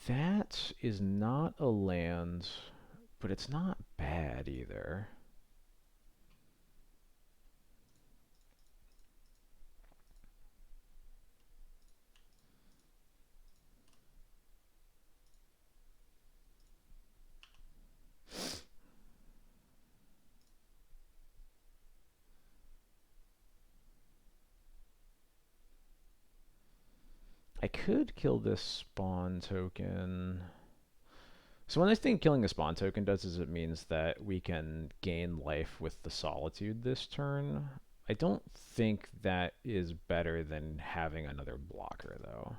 That is not a land, but it's not bad either. I could kill this spawn token. So one nice thing killing the spawn token does is it means that we can gain life with the Solitude this turn. I don't think that is better than having another blocker, though.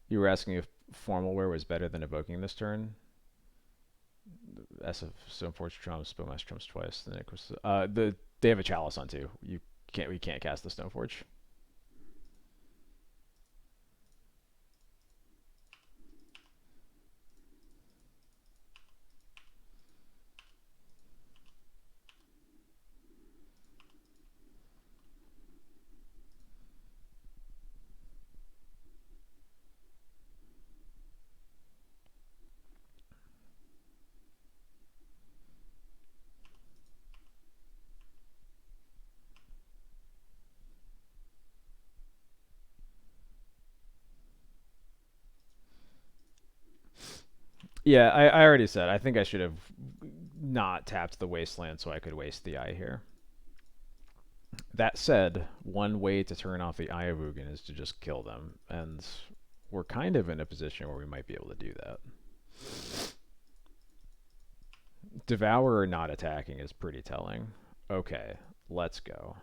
You were asking if Formal Wear was better than Evoking this turn? SF Stoneforge trumps, Bowmaster trumps twice. Then it was, they have a Chalice on too. We can't cast the Stoneforge. Yeah, I already said. I think I should have not tapped the Wasteland so I could waste the Eye here. That said, one way to turn off the Ayavugan is to just kill them, and we're kind of in a position where we might be able to do that. Devourer not attacking is pretty telling. Okay, let's go.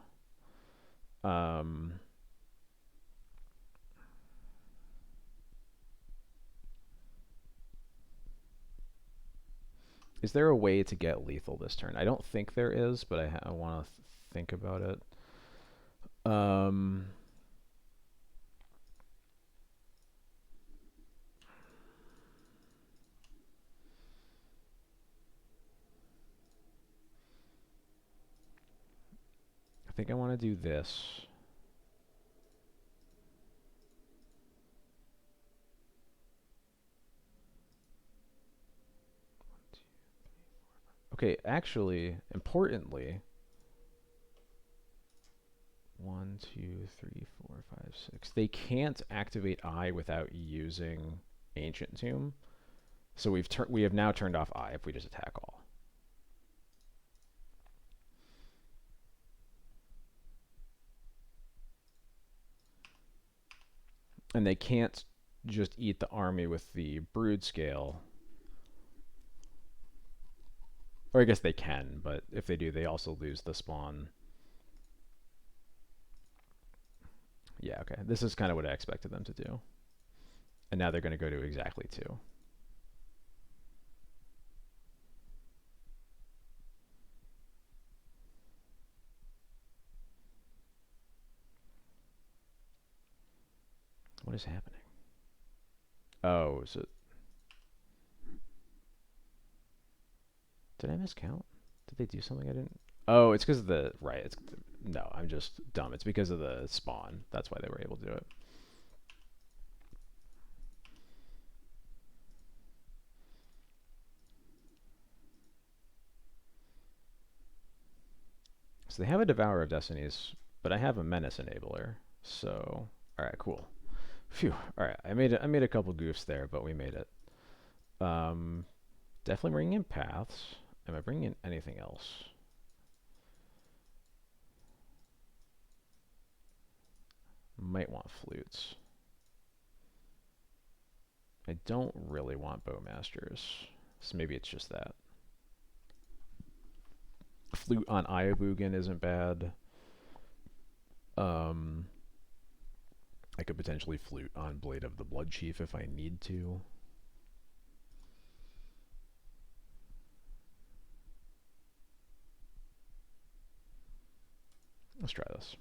Is there a way to get lethal this turn? I don't think there is, but I want to think about it. I think I want to do this. Okay, actually, importantly, 1, 2, 3, 4, 5, 6. They can't activate Eye without using Ancient Tomb. So we have now turned off Eye if we just attack all. And they can't just eat the army with the brood scale. Or I guess they can, but if they do, they also lose the spawn. Yeah, okay. This is kind of what I expected them to do. And now they're going to go to exactly 2. What is happening? Oh, so did I miscount? Did they do something I didn't? Oh, it's because of the right. It's no, I'm just dumb. It's because of the spawn. That's why they were able to do it. So they have a Devourer of Destinies, but I have a Menace Enabler. So, all right, cool. Phew. All right, I made a couple goofs there, but we made it. Definitely bringing in paths. Am I bringing in anything else? Might want flutes. I don't really want bowmasters, so maybe it's just that. Flute on Ayabugan isn't bad. I could potentially flute on Blade of the Blood Chief if I need to. Let's try this.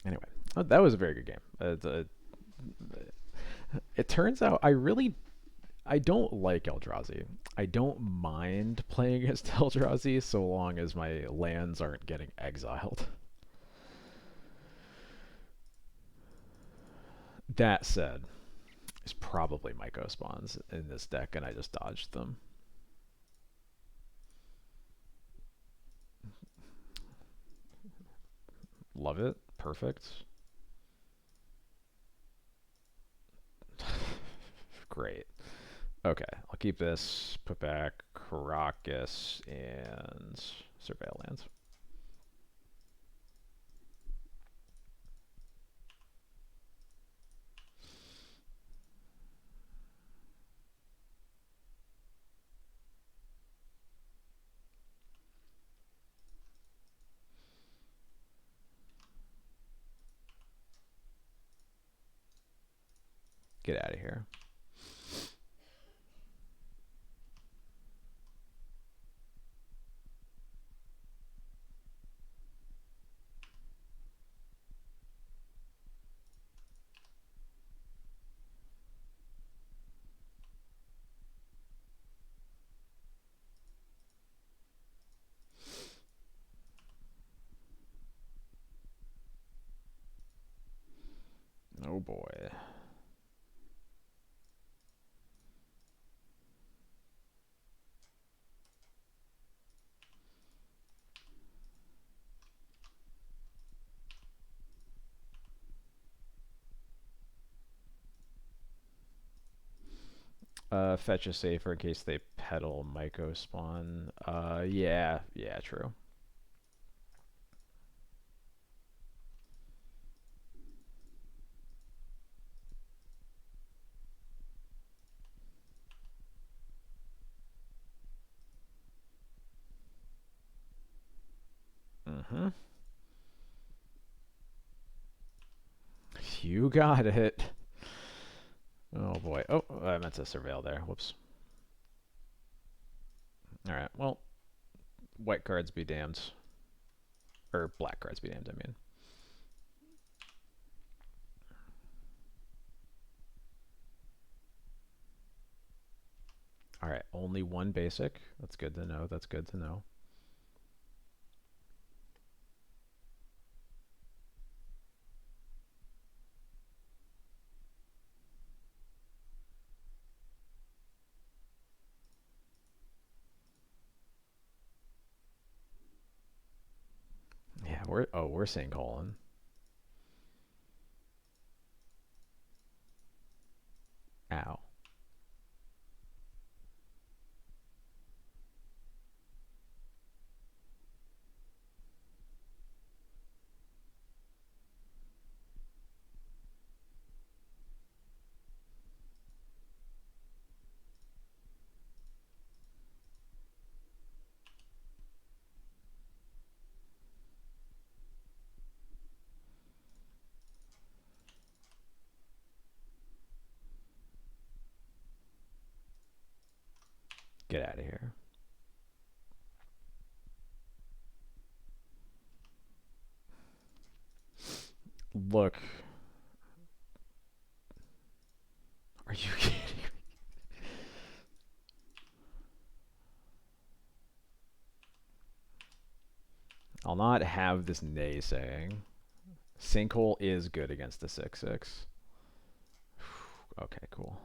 Anyway, that was a very good game. It turns out I don't like Eldrazi. I don't mind playing against Eldrazi so long as my lands aren't getting exiled. That said, there's probably Myco spawns in this deck, and I just dodged them. Love it. Perfect. Great. Okay, I'll keep this, put back Caracas and Surveil Lands. Get out of here. Oh boy. Fetch a safer in case they peddle Myco spawn. Yeah, true. Mm-hmm. You got it. Oh boy. Oh, I meant to surveil there. Whoops. Alright, well, white cards be damned. Or black cards be damned, I mean. Alright, only one basic. That's good to know. That's good to know. Yeah, we're seeing colon. Ow. Get out of here. Look. Are you kidding me? I'll not have this naysaying. Sinkhole is good against the 6/6. Okay, cool.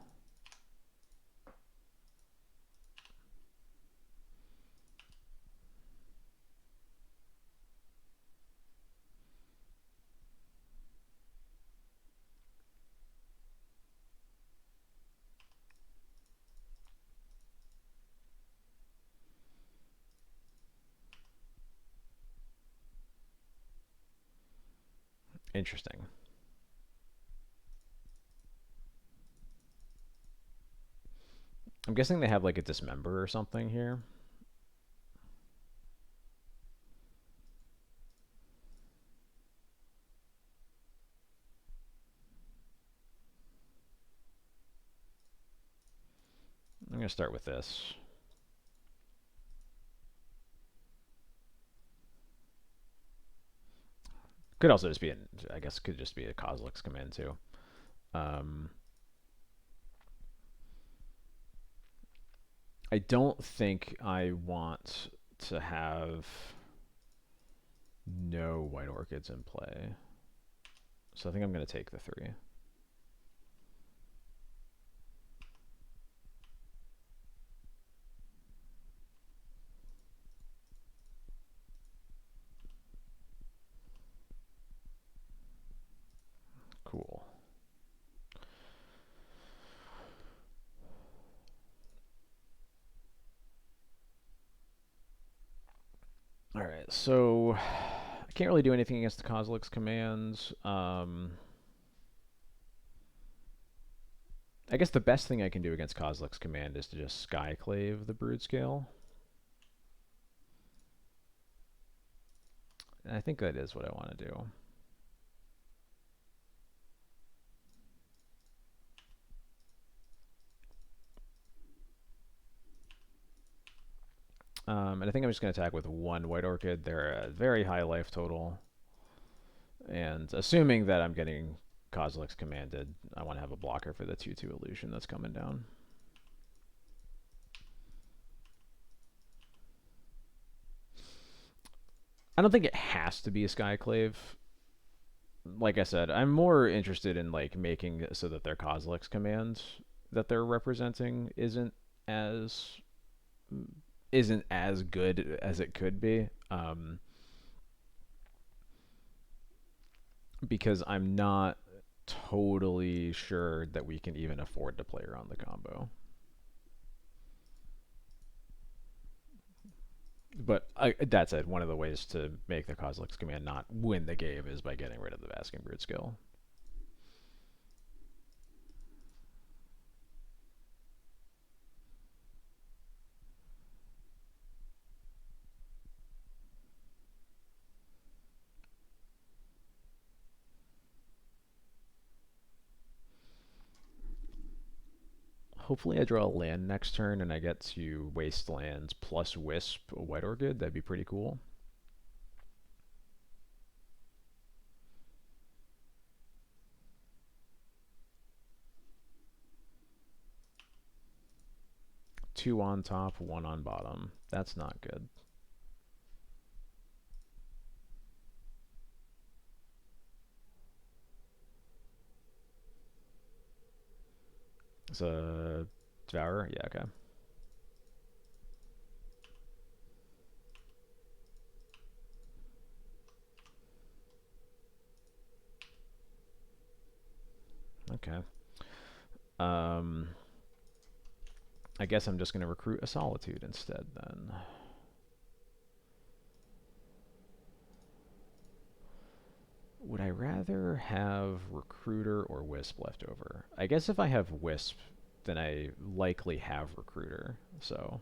Interesting. I'm guessing they have like a dismember or something here. I'm going to start with this. Could also just be, I guess, could just be a Kozilek's command too. I don't think I want to have no white orchids in play. So I think I'm going to take the 3. Cool. Alright, so I can't really do anything against the Kozilek's commands. I guess the best thing I can do against Kozilek's command is to just Skyclave the Brood Scale. And I think that is what I want to do. And I think I'm just going to attack with 1 white orchid. They're a very high life total. And assuming that I'm getting Kozilek's commanded, I want to have a blocker for the 2/2 illusion that's coming down. I don't think it has to be a Skyclave. Like I said, I'm more interested in like making it so that their Kozilek's command that they're representing isn't as good as it could be. Because I'm not totally sure that we can even afford to play around the combo. But that said, one of the ways to make the Kozilek's command not win the game is by getting rid of the Basking Brood skill. Hopefully I draw a land next turn and I get to Wastelands plus Wisp White Orchid. That'd be pretty cool. Two on top, one on bottom. That's not good. It's a Devourer? Yeah, okay. Okay. I guess I'm just going to recruit a Solitude instead then. Would I rather have Recruiter or Wisp left over? I guess if I have Wisp, then I likely have Recruiter. So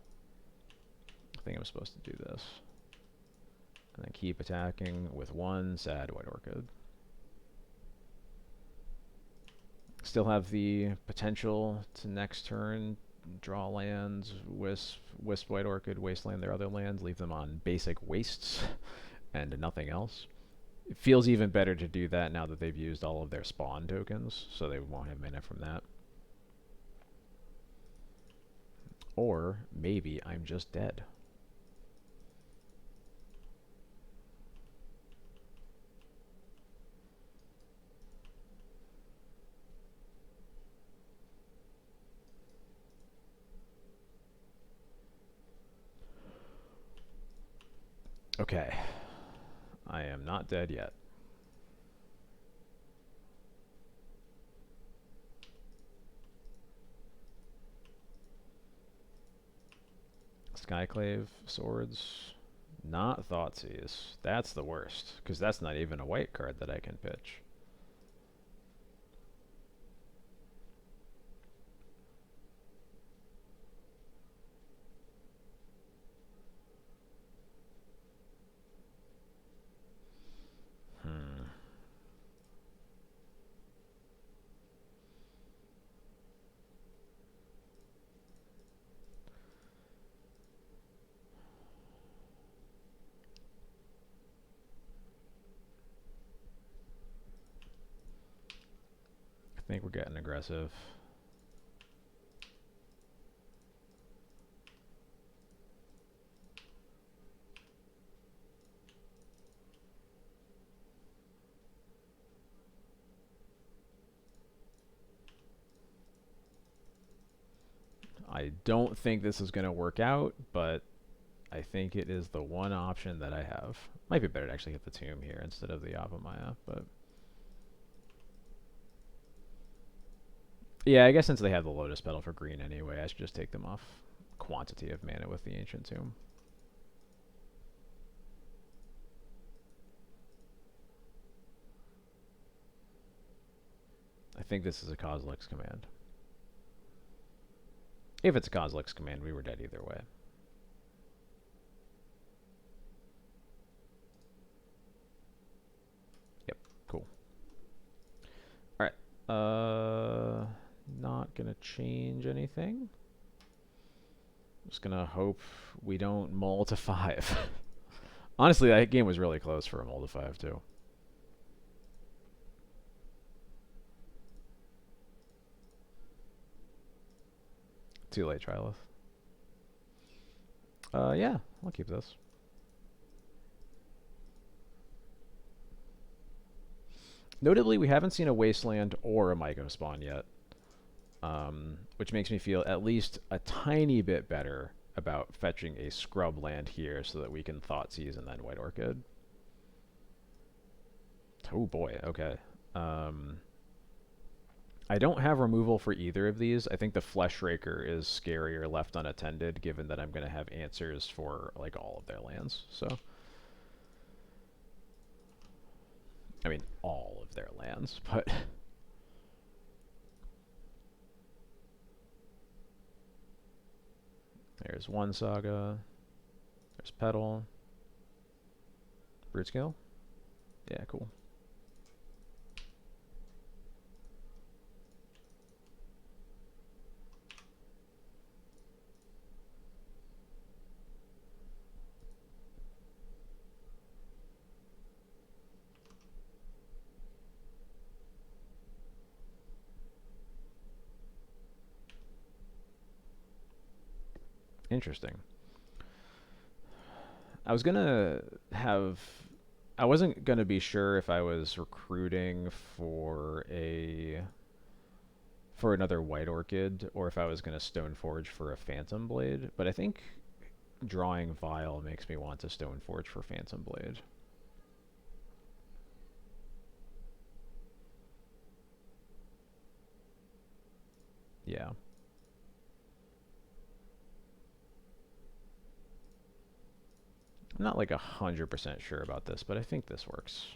I think I'm supposed to do this. And then keep attacking with one sad White Orchid. Still have the potential to next turn draw lands, Wisp White Orchid, Wasteland their other lands, leave them on basic wastes and nothing else. It feels even better to do that now that they've used all of their spawn tokens, so they won't have mana from that. Or maybe I'm just dead. Okay. I am not dead yet. Skyclave, Swords, not Thoughtseize. That's the worst, because that's not even a white card that I can pitch. I think we're getting aggressive. I don't think this is going to work out, but I think it is the one option that I have. Might be better to actually hit the Tomb here instead of the Avamaya, but... Yeah, I guess since they have the Lotus Petal for green anyway, I should just take them off quantity of mana with the Ancient Tomb. I think this is a Kozilek's command. If it's a Kozilek's command, we were dead either way. Yep, cool. Alright. Not gonna change anything. Just gonna hope we don't mull to 5. Honestly, that game was really close for a mull to 5 too. Too late, Trilith. Yeah, I'll keep this. Notably, we haven't seen a Wasteland or a Myco spawn yet, which makes me feel at least a tiny bit better about fetching a scrub land here so that we can Thoughtseize and then White Orchid. Oh boy, okay. I don't have removal for either of these. I think the Fleshraker is scarier left unattended, given that I'm going to have answers for like all of their lands. So, I mean, all of their lands, but there's one Saga. There's Petal. Root Scale. Yeah, cool. Interesting. I was gonna have. I wasn't gonna be sure if I was recruiting for another White Orchid or if I was gonna Stoneforge for a Phantom Blade, but I think drawing Vile makes me want to Stoneforge for Phantom Blade. Yeah. I'm not like 100% sure about this, but I think this works.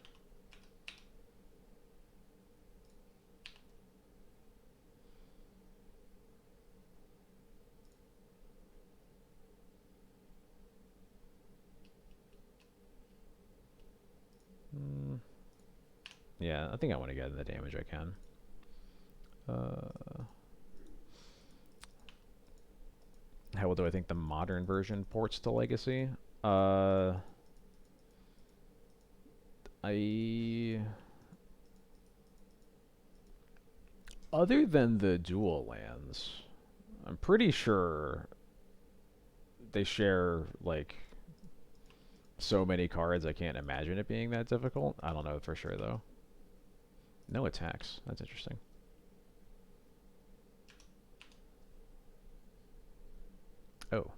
Yeah, I think I want to get in the damage I can. How well do I think the modern version ports to Legacy? Uh, I Other than the dual lands, I'm pretty sure they share like so many cards. I can't imagine it being that difficult. I don't know for sure though. No attacks. That's interesting. Oh,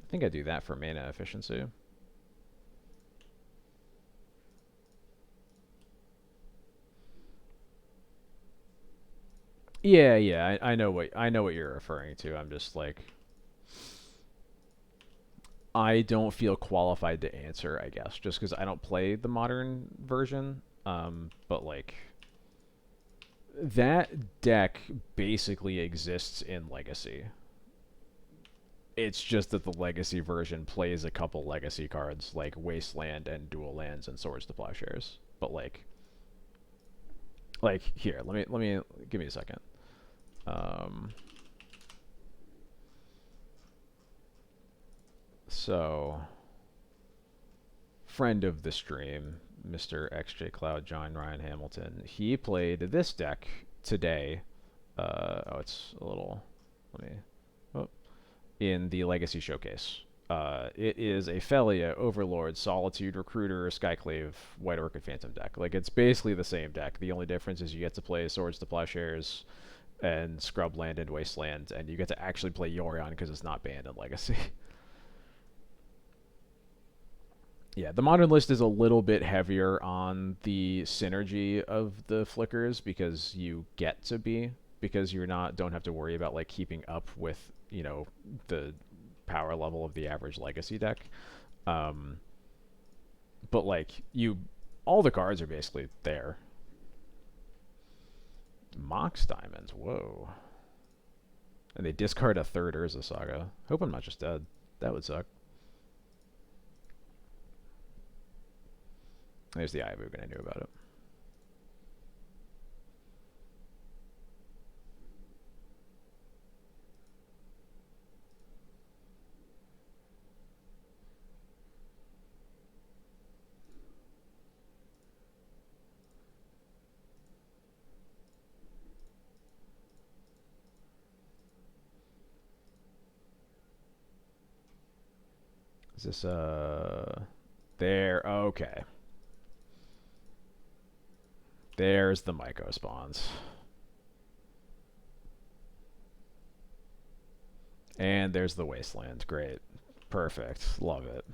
I think I do that for mana efficiency. Yeah, yeah, I know what you're referring to. I'm just like I don't feel qualified to answer, I guess, just because I don't play the modern version. But like that deck basically exists in Legacy. It's just that the Legacy version plays a couple Legacy cards like Wasteland and Dual Lands and Swords to Plowshares. But like here, let me give me a second. Um, so friend of the stream, Mr. XJ Cloud, John Ryan Hamilton, he played this deck today. Oh, it's a little. Let me. Oh, in the Legacy Showcase. It is a Felia, Overlord, Solitude, Recruiter, Skyclave, White Orchid Phantom deck. Like, it's basically the same deck. The only difference is you get to play Swords to Plowshares and Scrubland and Wasteland, and you get to actually play Yorion because it's not banned in Legacy. Yeah, the modern list is a little bit heavier on the synergy of the flickers because you get to be because you're not don't have to worry about like keeping up with the power level of the average legacy deck. Um, but like all the cards are basically there. Mox Diamonds, whoa, and they discard a third Urza Saga. Hope I'm not just dead. That would suck. There's the Ivug, and I knew about it. Is this there? Okay. There's the Myco spawns. And there's the Wasteland. Great. Perfect. Love it.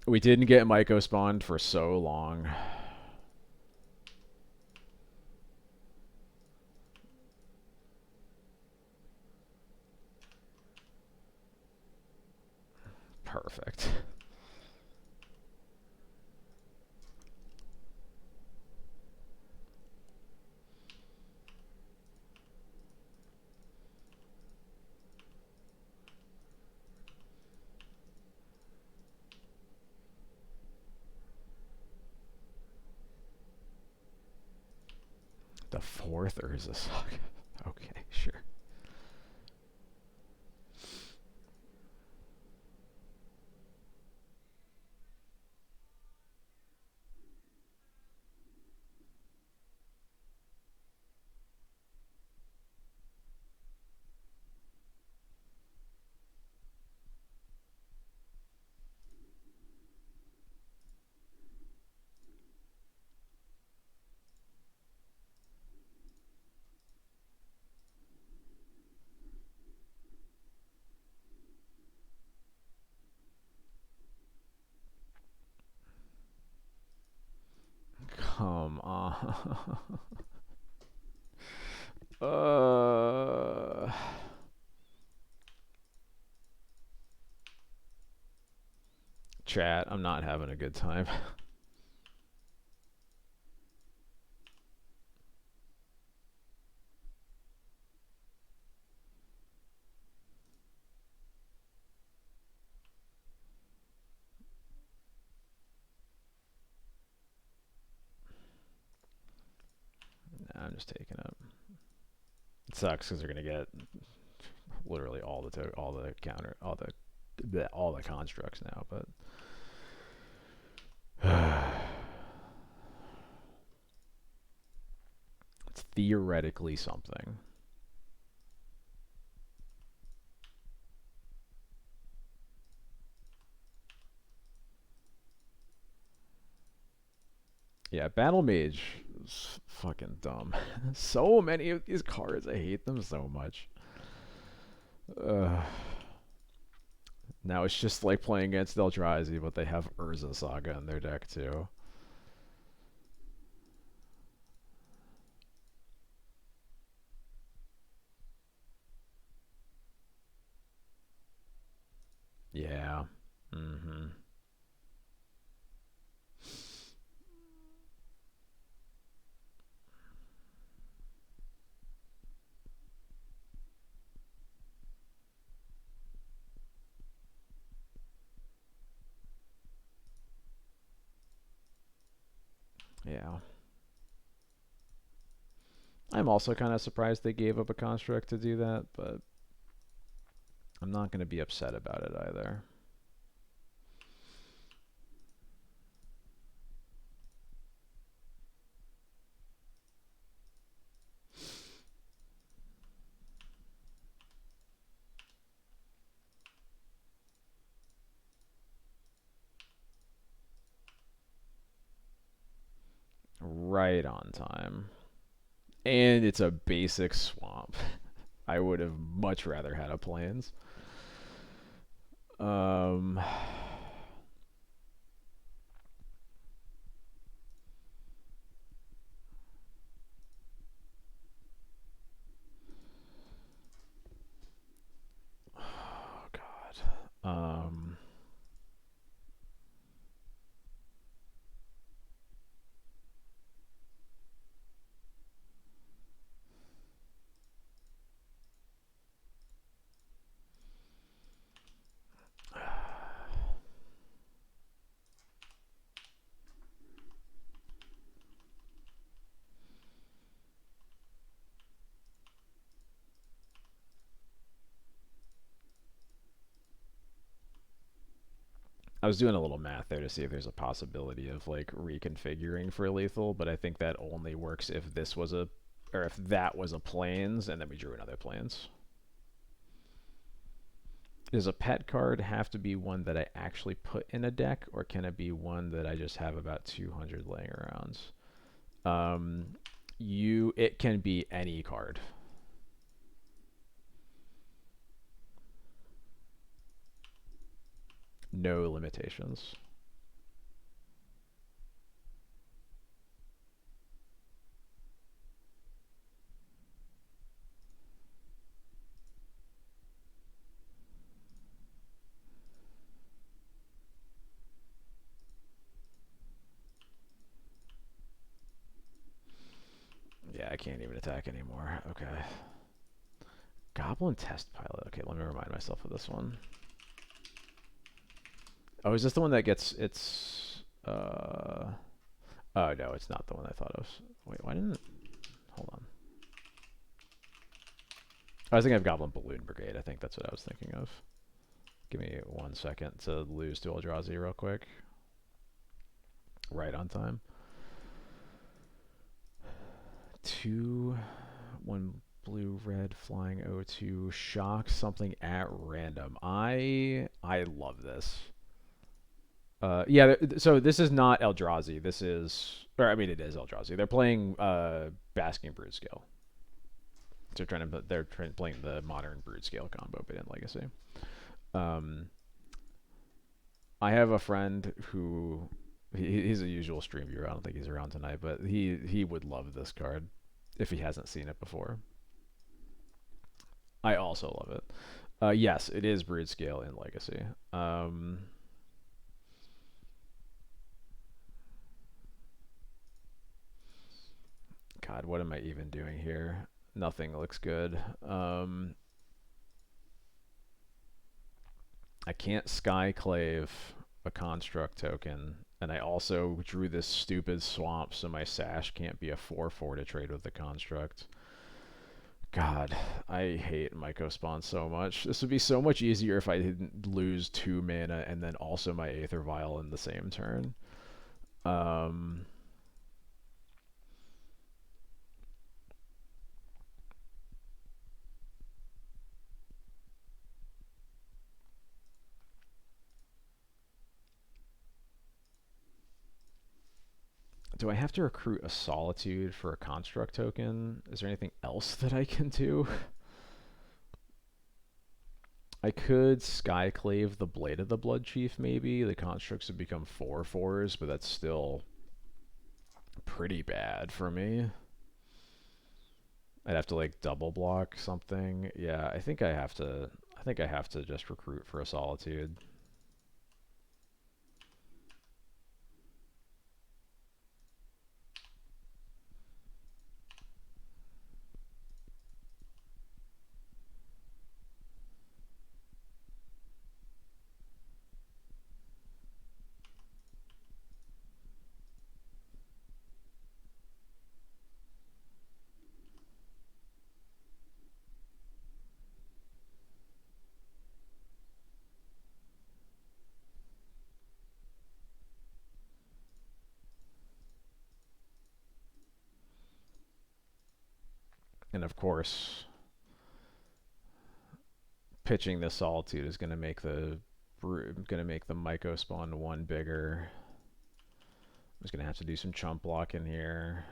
We didn't get Myco spawned for so long. Perfect. The fourth Urza Saga. Okay, sure. Come on. uh, Chat, I'm not having a good time. Nah, I'm just taking it. It sucks because they're gonna get literally all the counter, all the constructs now, but it's theoretically something. Yeah, Battle Mage is fucking dumb. So many of these cards, I hate them so much. Uh, Now it's just like playing against Eldrazi, but they have Urza Saga in their deck too. Yeah. Mm-hmm. Yeah. I'm also kind of surprised they gave up a construct to do that, but I'm not going to be upset about it either. Right on time. And it's a basic swamp. I would have much rather had a plains. Um, oh God. I was doing a little math there to see if there's a possibility of like reconfiguring for lethal, but I think that only works if this was a, or if that was a plains, and then we drew another plains. Does a pet card have to be one that I actually put in a deck, or can it be one that I just have about 200 laying around? It can be any card. No limitations. Yeah, I can't even attack anymore. Okay. Goblin Test Pilot. Okay, let me remind myself of this one. Oh, is this the one that gets its... Oh, no, it's not the one I thought of. Wait, why didn't... Hold on. I was thinking of Goblin Balloon Brigade. I think that's what I was thinking of. Give me 1 second to lose to Eldrazi real quick. Right on time. 2, 1 blue, red, flying O2, shock something at random. I love this. Yeah, so this is not Eldrazi. This is, or I mean, it is Eldrazi. They're playing Basking Brood Scale. So they're playing the modern Brood Scale combo, but in Legacy. I have a friend who He's a usual stream viewer. I don't think he's around tonight, but he would love this card if he hasn't seen it before. I also love it. Yes, it is brood scale in Legacy. God, what am I even doing here? Nothing looks good. I can't Skyclave a construct token, and I also drew this stupid swamp, so my Sash can't be a 4/4 to trade with the construct. God, I hate Mycospawn so much. This would be so much easier if I didn't lose 2 mana and then also my Aether Vial in the same turn. Do I have to recruit a Solitude for a construct token? Is there anything else that I can do? I could Skyclave the Blade of the Blood Chief, maybe. The constructs would become 4/4s, but that's still pretty bad for me. I'd have to like double block something. Yeah, I think I have to just recruit for a Solitude. And of course, pitching this Solitude is going to make the Mycospawn 1 bigger. I'm just going to have to do some chump block in here.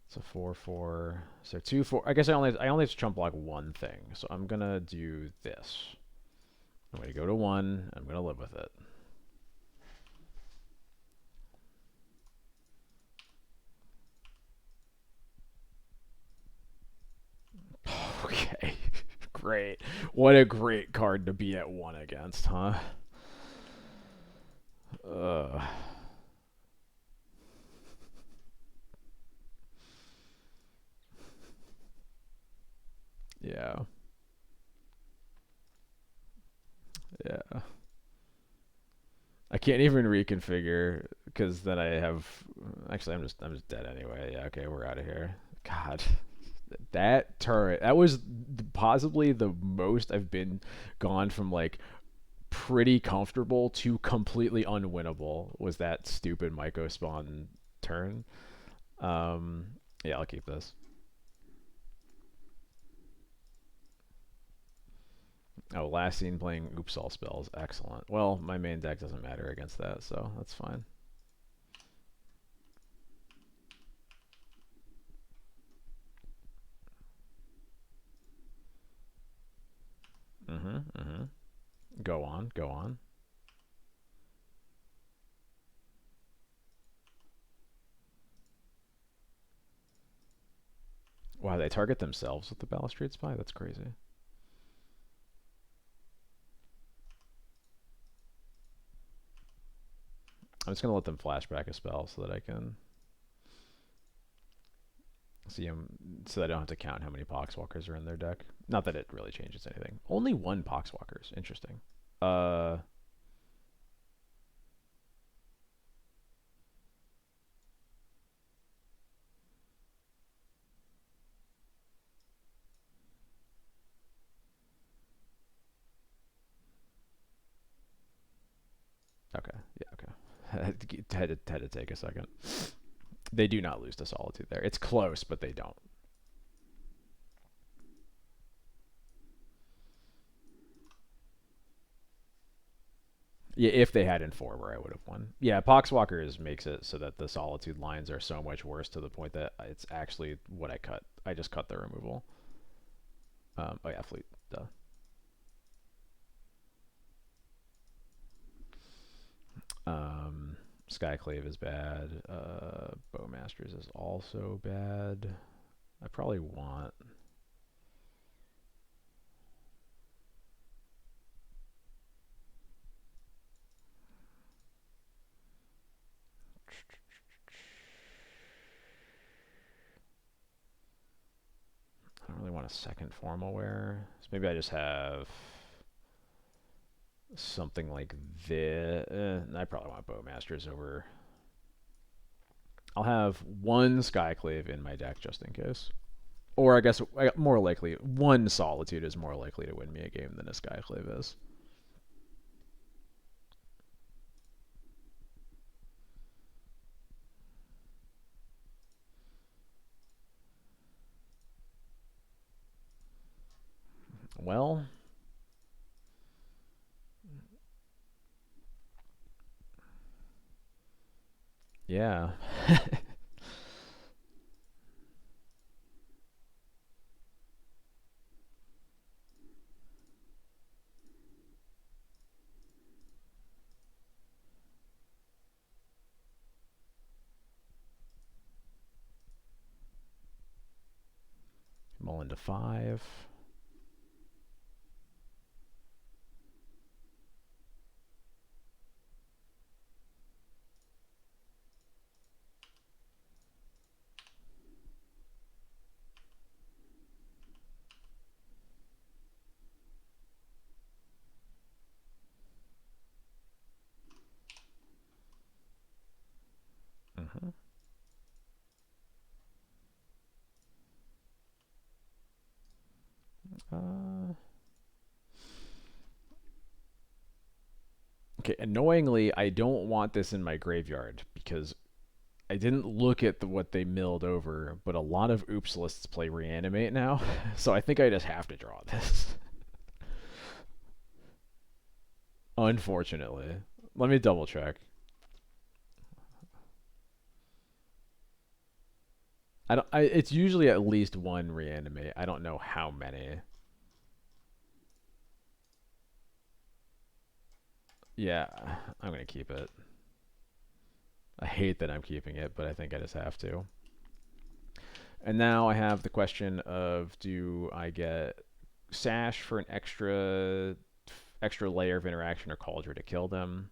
It's a 4/4. So 2/4. I guess I only have to chump block one thing. So I'm going to do this. I'm going to go to 1. I'm going to live with it. Okay. Great. What a great card to be at 1 against, huh? Yeah. Yeah. I can't even reconfigure because then I have. Actually, I'm just dead anyway. Yeah. Okay, we're out of here. God, that turret. That was possibly the most I've been gone from like pretty comfortable to completely unwinnable. Was that stupid Mycospawn turn? Yeah, I'll keep this. Oh, last seen playing Oops All Spells. Excellent. Well, my main deck doesn't matter against that, so that's fine. Go on, go on. Wow, they target themselves with the Balustrade Spy? That's crazy. I'm just going to let them flashback a spell so that I can see them, so that I don't have to count how many Poxwalkers are in their deck. Not that it really changes anything. Only 1 Poxwalkers. Interesting. Okay. Yeah, okay. had to take a second. They do not lose to Solitude there. It's close, but they don't. Yeah, if they had Informer, I would have won. Yeah, Poxwalkers makes it so that the Solitude lines are so much worse to the point that it's actually what I cut. I just cut the removal. Oh yeah, Fleet. Duh. Skyclave is bad. Bowmasters is also bad. I probably want. I don't really want a second formal wear. So maybe I just have something like this. I probably want Bowmasters over. I'll have one Skyclave in my deck just in case. Or I guess more likely, one Solitude is more likely to win me a game than a Skyclave is. Well, yeah. Mullen to 5. Mm-hmm. Okay, annoyingly, I don't want this in my graveyard because I didn't look at what they milled over, but a lot of oops lists play reanimate now, so I think I just have to draw this. Unfortunately. Let me double check. It's usually at least one reanimate. I don't know how many. Yeah, I'm gonna keep it. I hate that I'm keeping it, but I think I just have to. And now I have the question of, do I get Sash for an extra layer of interaction or Cauldron to kill them?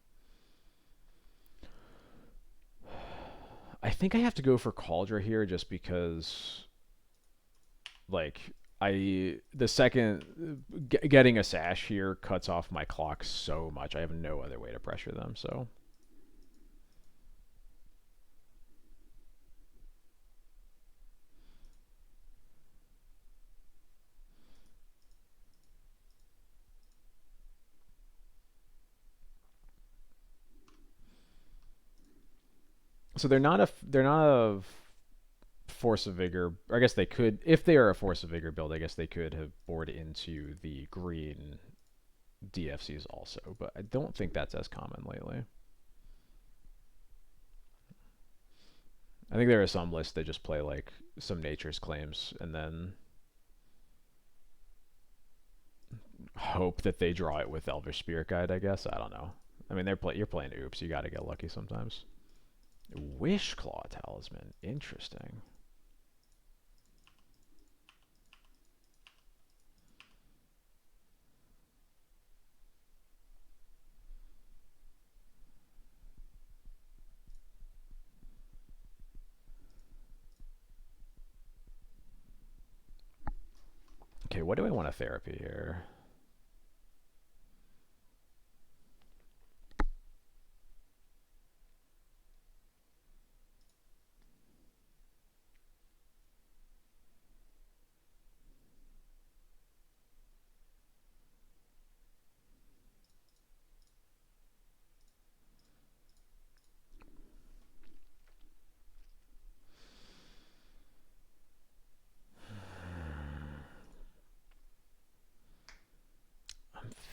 I think I have to go for Cauldron here just because, like, the second getting a Sash here cuts off my clock so much. I have no other way to pressure them, so. So they're not a force of vigor. I guess they could, if they are a force of vigor build. I guess they could have bored into the green DFCs also, but I don't think that's as common lately. I think there are some lists that just play like some nature's claims and then hope that they draw it with Elvish Spirit Guide. I guess I don't know. I mean, you're playing oops. You got to get lucky sometimes. Wish Claw Talisman, interesting. Okay, what do I want to therapy here?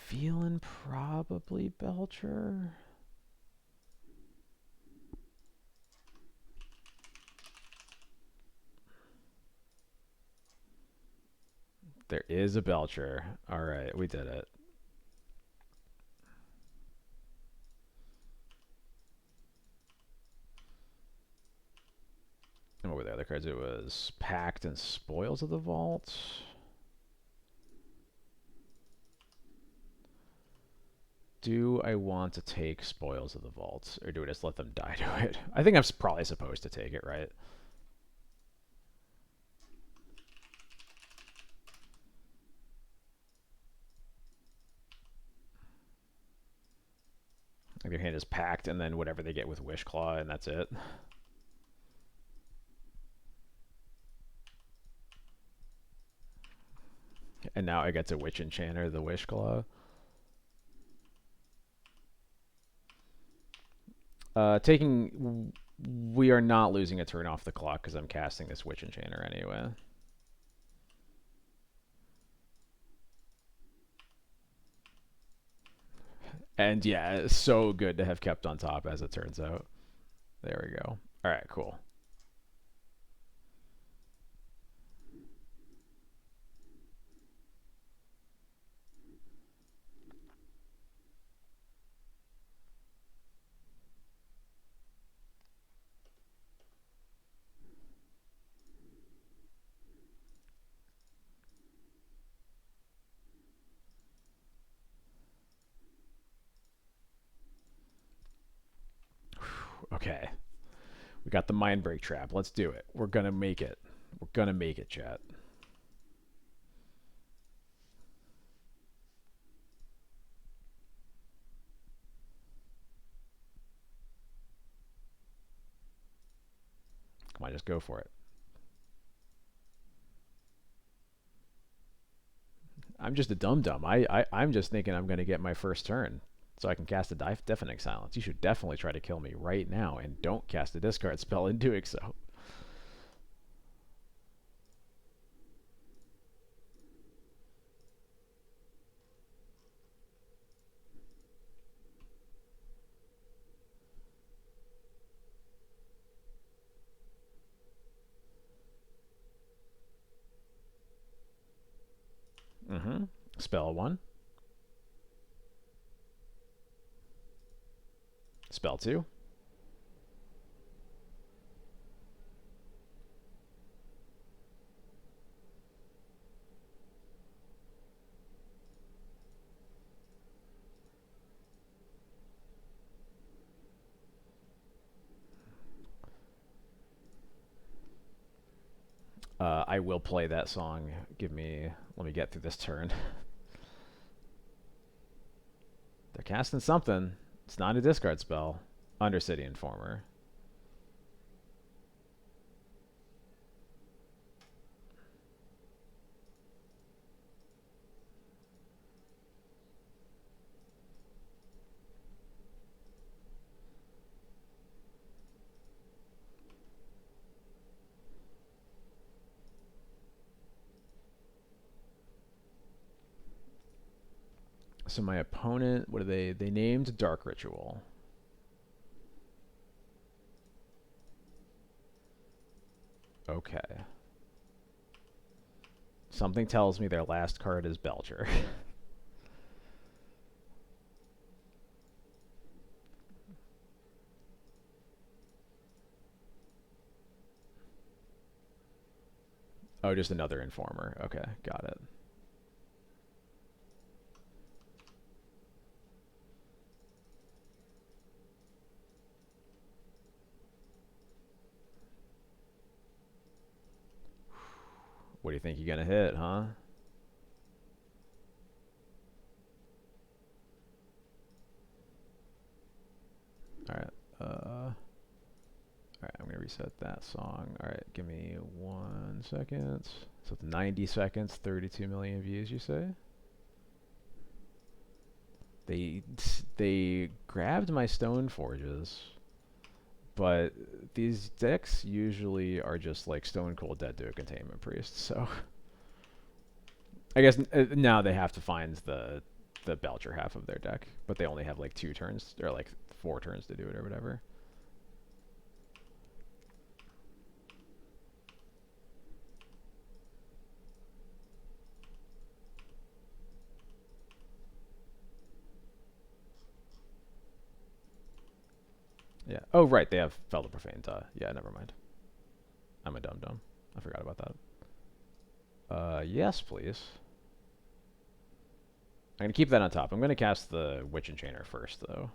Feeling probably Belcher. There is a Belcher. All right, we did it. And what were the other cards? It was Pact and Spoils of the Vault. Do I want to take Spoils of the Vault, or do I just let them die to it? I think I'm probably supposed to take it, right? Like their hand is packed, and then whatever they get with Wish Claw, and that's it. And now I get to Witch Enchanter the Wish Claw. Taking. We are not losing a turn off the clock because I'm casting this Witch Enchanter anyway. And yeah, it's so good to have kept on top as it turns out. There we go. All right, cool. Okay. We got the Mind Break Trap. Let's do it. We're going to make it. We're going to make it, chat. Come on, just go for it. I'm just a dum-dum. I'm just thinking I'm going to get my first turn so I can cast a Deafening Silence. You should definitely try to kill me right now, and don't cast a discard spell in doing so. Mm-hmm. Spell 1. Spell 2. I will play that song. Let me get through this turn. They're casting something. It's not a discard spell. Undercity Informer. So my opponent, what are they? They named Dark Ritual. Okay. Something tells me their last card is Belcher. Oh, just another Informer. Okay, got it. What do you think you're going to hit, huh? Alright. Alright, I'm going to reset that song. Alright, give me 1 second. So 90 seconds, 32 million views, you say? They grabbed my Stone Forges, but these decks usually are just like Stone Cold Dead to a Containment Priest, so I guess now they have to find the Belcher half of their deck, but they only have like 2 turns or like 4 turns to do it or whatever. Yeah. Oh, right. They have Fellow Profane. Yeah, never mind. I'm a dum dum. I forgot about that. Yes, please. I'm gonna keep that on top. I'm gonna cast the Witch Enchanter first, though.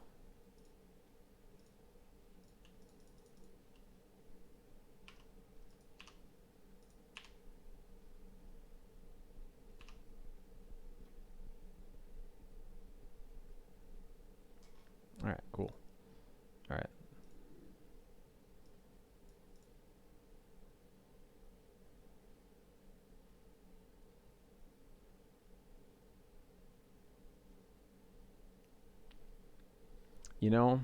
All right, cool. All right. You know,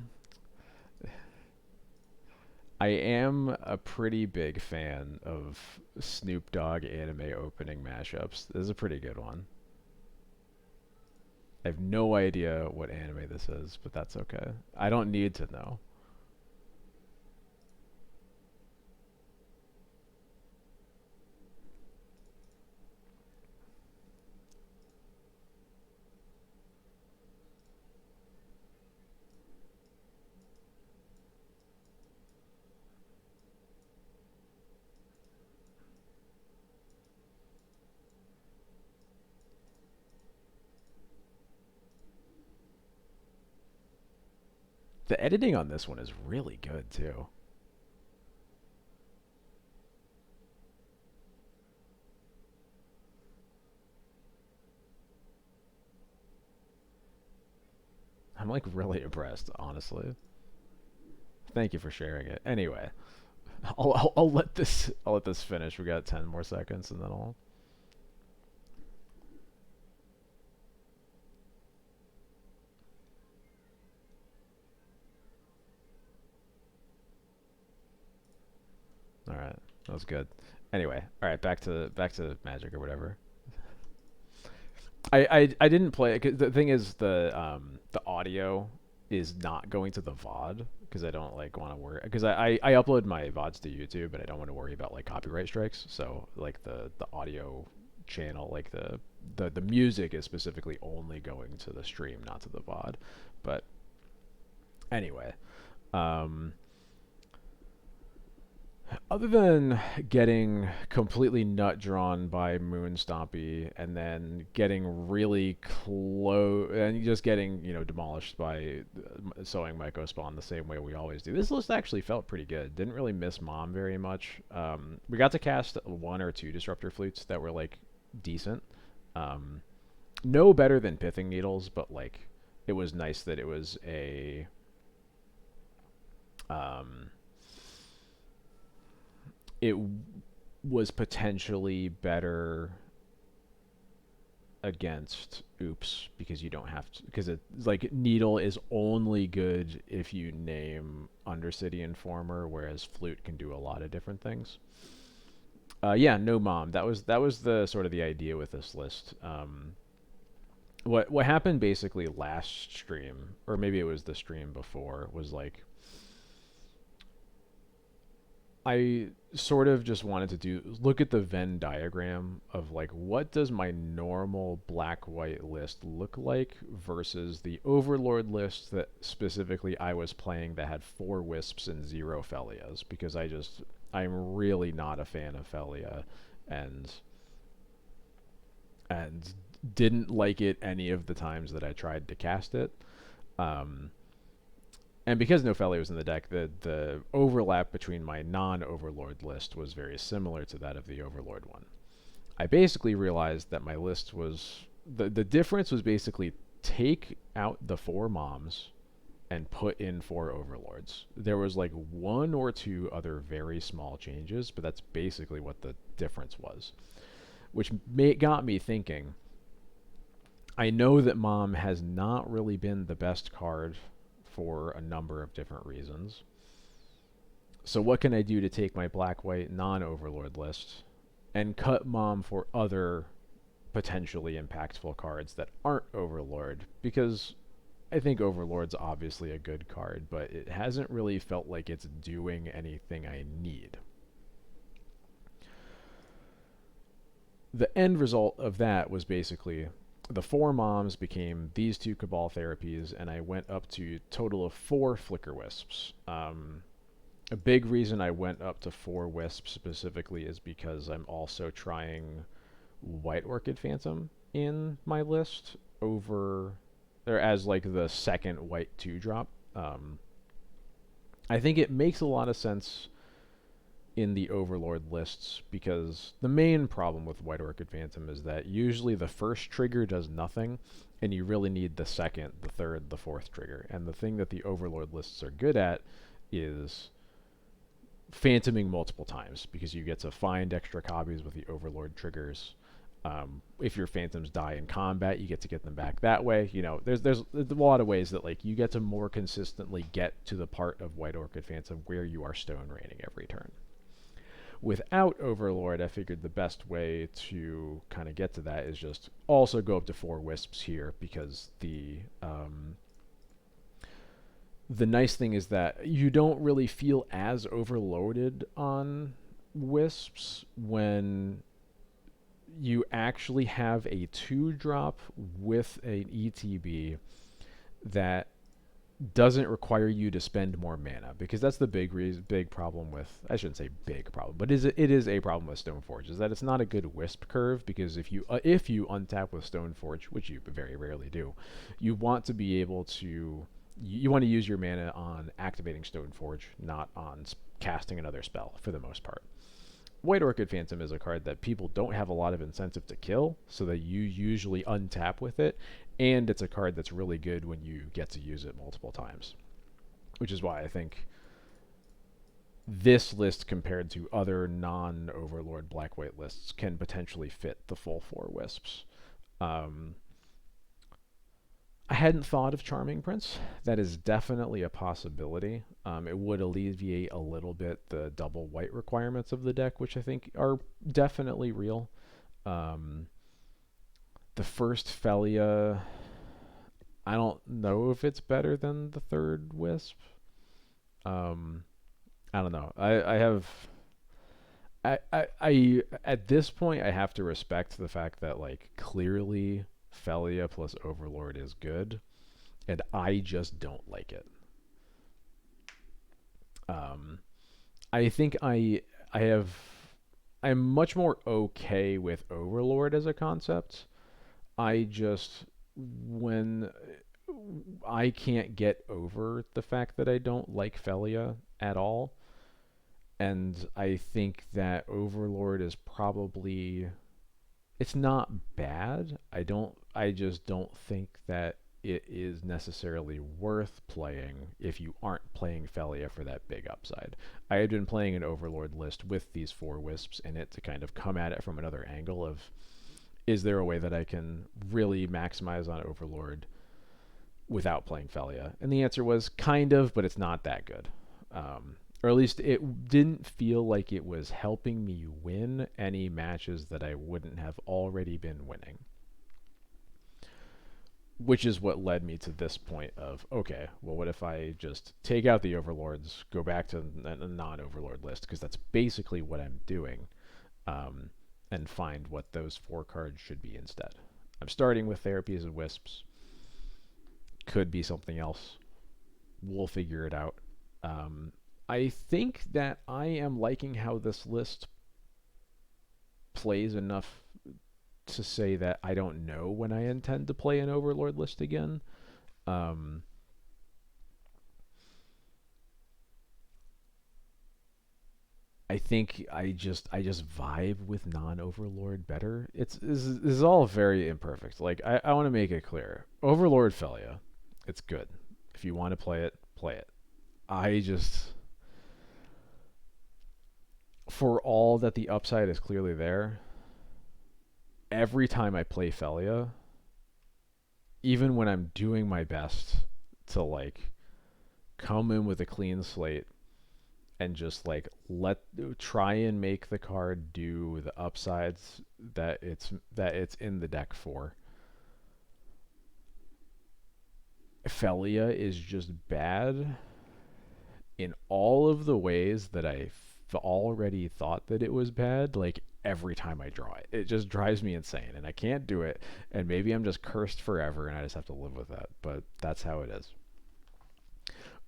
I am a pretty big fan of Snoop Dogg anime opening mashups. This is a pretty good one. I have no idea what anime this is, but that's okay. I don't need to know. The editing on this one is really good too. I'm like really impressed, honestly. Thank you for sharing it. Anyway, I'll let this finish. We got 10 more seconds, and then I'll. All right, that was good. Anyway, all right, back to Magic or whatever. I didn't play it. 'Cause the thing is, the audio is not going to the VOD because I don't like want to worry because I upload my VODs to YouTube and I don't want to worry about like copyright strikes. So like the audio channel, like the music is specifically only going to the stream, not to the VOD. But anyway, um, other than getting completely nut drawn by Moon Stompy and then getting really close and just getting, demolished by sowing Myco Spawn the same way we always do, this list actually felt pretty good. Didn't really miss Mom very much. We got to cast one or two Disruptor Flutes that were like decent. Um, no better than Pithing Needles, but like it was nice that it was a. Um, it was potentially better against oops because you don't have to because it's like needle is only good if you name Undercity Informer, whereas flute can do a lot of different things. Yeah, no mom. That was the sort of the idea with this list. What happened basically last stream, or maybe it was the stream before, was like I sort of just wanted to look at the Venn diagram of like what does my normal black white list look like versus the Overlord list that specifically I was playing that had 4 Wisps and 0 Felias because I'm really not a fan of Felia and and didn't like it any of the times that I tried to cast it. Um, and because Nofelli was in the deck, the overlap between my non-Overlord list was very similar to that of the Overlord one. I basically realized that my list was the difference was basically take out the 4 moms and put in 4 Overlords. There was like one or two other very small changes, but that's basically what the difference was, which got me thinking. I know that Mom has not really been the best card for a number of different reasons. So what can I do to take my black-white non-Overlord list and cut Mom for other potentially impactful cards that aren't Overlord? Because I think Overlord's obviously a good card, but it hasn't really felt like it's doing anything I need. The end result of that was basically the 4 moms became these 2 Cabal therapies, and I went up to a total of 4 Flicker Wisps. A big reason I went up to 4 Wisps specifically is because I'm also trying White Orchid Phantom in my list over or as like the second white 2 drop. Um, I think it makes a lot of sense in the Overlord lists because the main problem with White Orchid Phantom is that usually the first trigger does nothing and you really need the second, the third, the fourth trigger. And the thing that the Overlord lists are good at is phantoming multiple times because you get to find extra copies with the Overlord triggers. If your phantoms die in combat, you get to get them back that way. You know, there's a lot of ways that like you get to more consistently get to the part of White Orchid Phantom where you are stone raining every turn. Without Overlord, I figured the best way to kind of get to that is just also go up to 4 Wisps here because the nice thing is that you don't really feel as overloaded on Wisps when you actually have a 2 drop with an ETB that doesn't require you to spend more mana because that's the big problem with, I shouldn't say big problem, but it is a problem with Stoneforge is that it's not a good wisp curve because if you untap with Stoneforge, which you very rarely do, you want to be able to you want to use your mana on activating Stoneforge, not on casting another spell for the most part. White Orchid Phantom is a card that people don't have a lot of incentive to kill, so that you usually untap with it, and it's a card that's really good when you get to use it multiple times. Which is why I think this list compared to other non-Overlord Black-White lists can potentially fit the full 4 Wisps. Um, I hadn't thought of Charming Prince. That is definitely a possibility. It would alleviate a little bit the double white requirements of the deck, which I think are definitely real. Um, the first Felia, I don't know if it's better than the third Wisp. Um, I don't know. I at this point I have to respect the fact that like clearly Felia plus Overlord is good, and I just don't like it. Um, I think I have I'm much more okay with Overlord as a concept. I just when I can't get over the fact that I don't like Felia at all, and I think that Overlord is probably it's not bad. I just don't think that it is necessarily worth playing if you aren't playing Felia for that big upside. I had been playing an Overlord list with these 4 Wisps in it to kind of come at it from another angle of is there a way that I can really maximize on Overlord without playing Felia? And the answer was kind of, but it's not that good. Or at least it didn't feel like it was helping me win any matches that I wouldn't have already been winning. Which is what led me to this point of, okay, well, what if I just take out the Overlords, go back to a non-Overlord list, because that's basically what I'm doing, and find what those 4 cards should be instead. I'm starting with Therapies of Wisps. Could be something else. We'll figure it out. I think that I am liking how this list plays enough to say that I don't know when I intend to play an Overlord list again. Um, I think I just vibe with non-Overlord better. This is all very imperfect. Like I want to make it clear. Overlord Felia, it's good. If you want to play it, play it. I just for all that the upside is clearly there, every time I play Felia, even when I'm doing my best to like come in with a clean slate and just like try and make the card do the upsides that it's in the deck for. Felia is just bad in all of the ways that already thought that it was bad. Like every time I draw it, it just drives me insane, and I can't do it. And maybe I'm just cursed forever, and I just have to live with that. But that's how it is.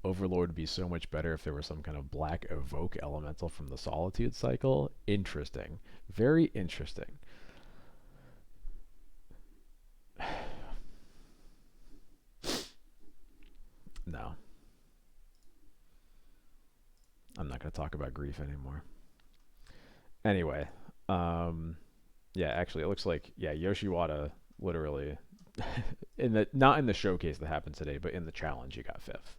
Overlord would be so much better if there was some kind of black evoke elemental from the Solitude cycle. Interesting. Very interesting. No. I'm not going to talk about grief anymore. Anyway, um, yeah, actually, it looks like Yoshiwada literally in the not in the showcase that happened today, but in the challenge, he got fifth.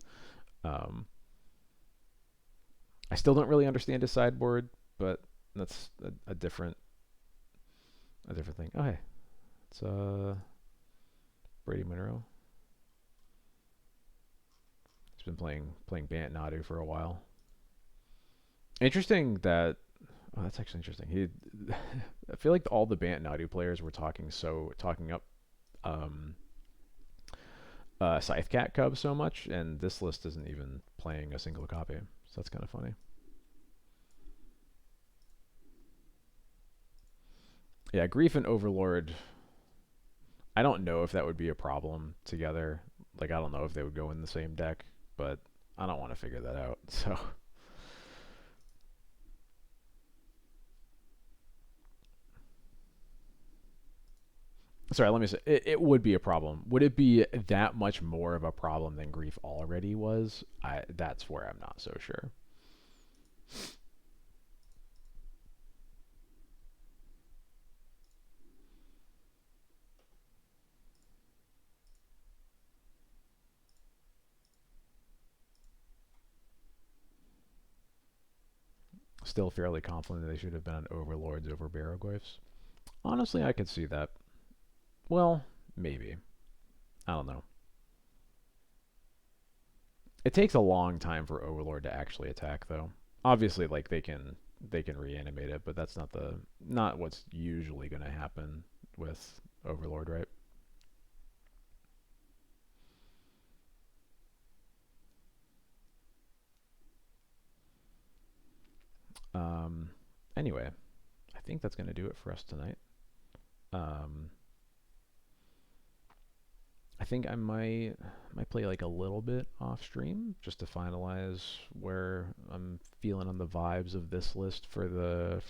Um, I still don't really understand his sideboard, but that's a different thing. Oh hey, it's Brady Monroe. He's been playing Bant Nadu for a while. Interesting that that's actually interesting. I feel like all the Bant Nadu players were talking up um, Scythecat Cub so much, and this list isn't even playing a single copy. So that's kind of funny. Yeah, Grief and Overlord. I don't know if that would be a problem together. Like, I don't know if they would go in the same deck, but I don't want to figure that out. So, sorry, let me say it would be a problem. Would it be that much more of a problem than Grief already was? That's where I'm not so sure. Still fairly confident they should have been on Overlords over Barrowglyphs. Honestly, I could see that. Well, maybe. I don't know. It takes a long time for Overlord to actually attack, though. Obviously, like they can reanimate it, but that's not what's usually going to happen with Overlord, right? Um, anyway, I think that's going to do it for us tonight. Um, I think I might play like a little bit off stream just to finalize where I'm feeling on the vibes of this list for the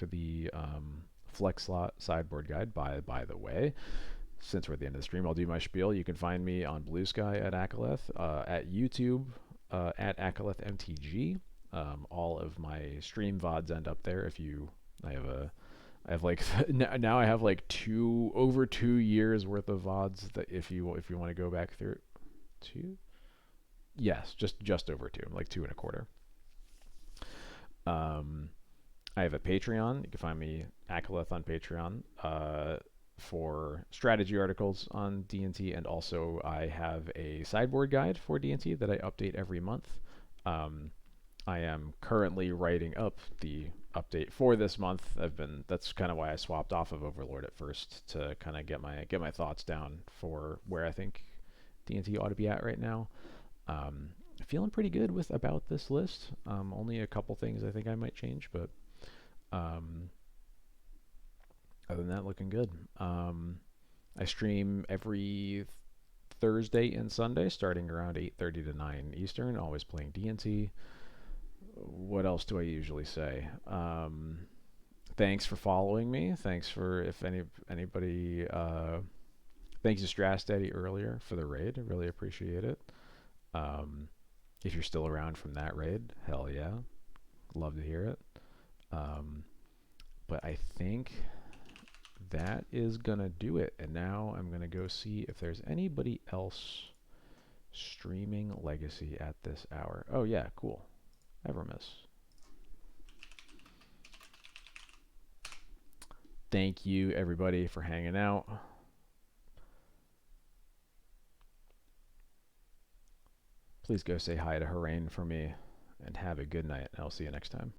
flex slot sideboard guide. By the way, since we're at the end of the stream, I'll do my spiel. You can find me on Blue Sky at Akaleth, at YouTube at Akaleth MTG. All of my stream VODs end up there. I have like now I have like over 2 years worth of VODs that if you want to go back through two, yes, just over two, like two and a quarter. Um, I have a Patreon. You can find me Akaleth on Patreon for strategy articles on D&T, and also I have a sideboard guide for D&T that I update every month. Um, I am currently writing up the update for this month. That's kind of why I swapped off of Overlord at first to kind of get my thoughts down for where I think D&T ought to be at right now. Feeling pretty good with about this list. Only a couple things I think I might change, but um, other than that, looking good. I stream every Thursday and Sunday, starting around 8:30 to 9 Eastern. Always playing D&T. What else do I usually say? Thanks for following me. Thanks for if anybody. Thanks to Strass Daddy earlier for the raid. I really appreciate it. Um, if you're still around from that raid, hell yeah, love to hear it. Um, but I think that is gonna do it. And now I'm gonna go see if there's anybody else streaming Legacy at this hour. Oh yeah, cool. Evermiss. Thank you everybody for hanging out. Please go say hi to Harain for me and have a good night. I'll see you next time.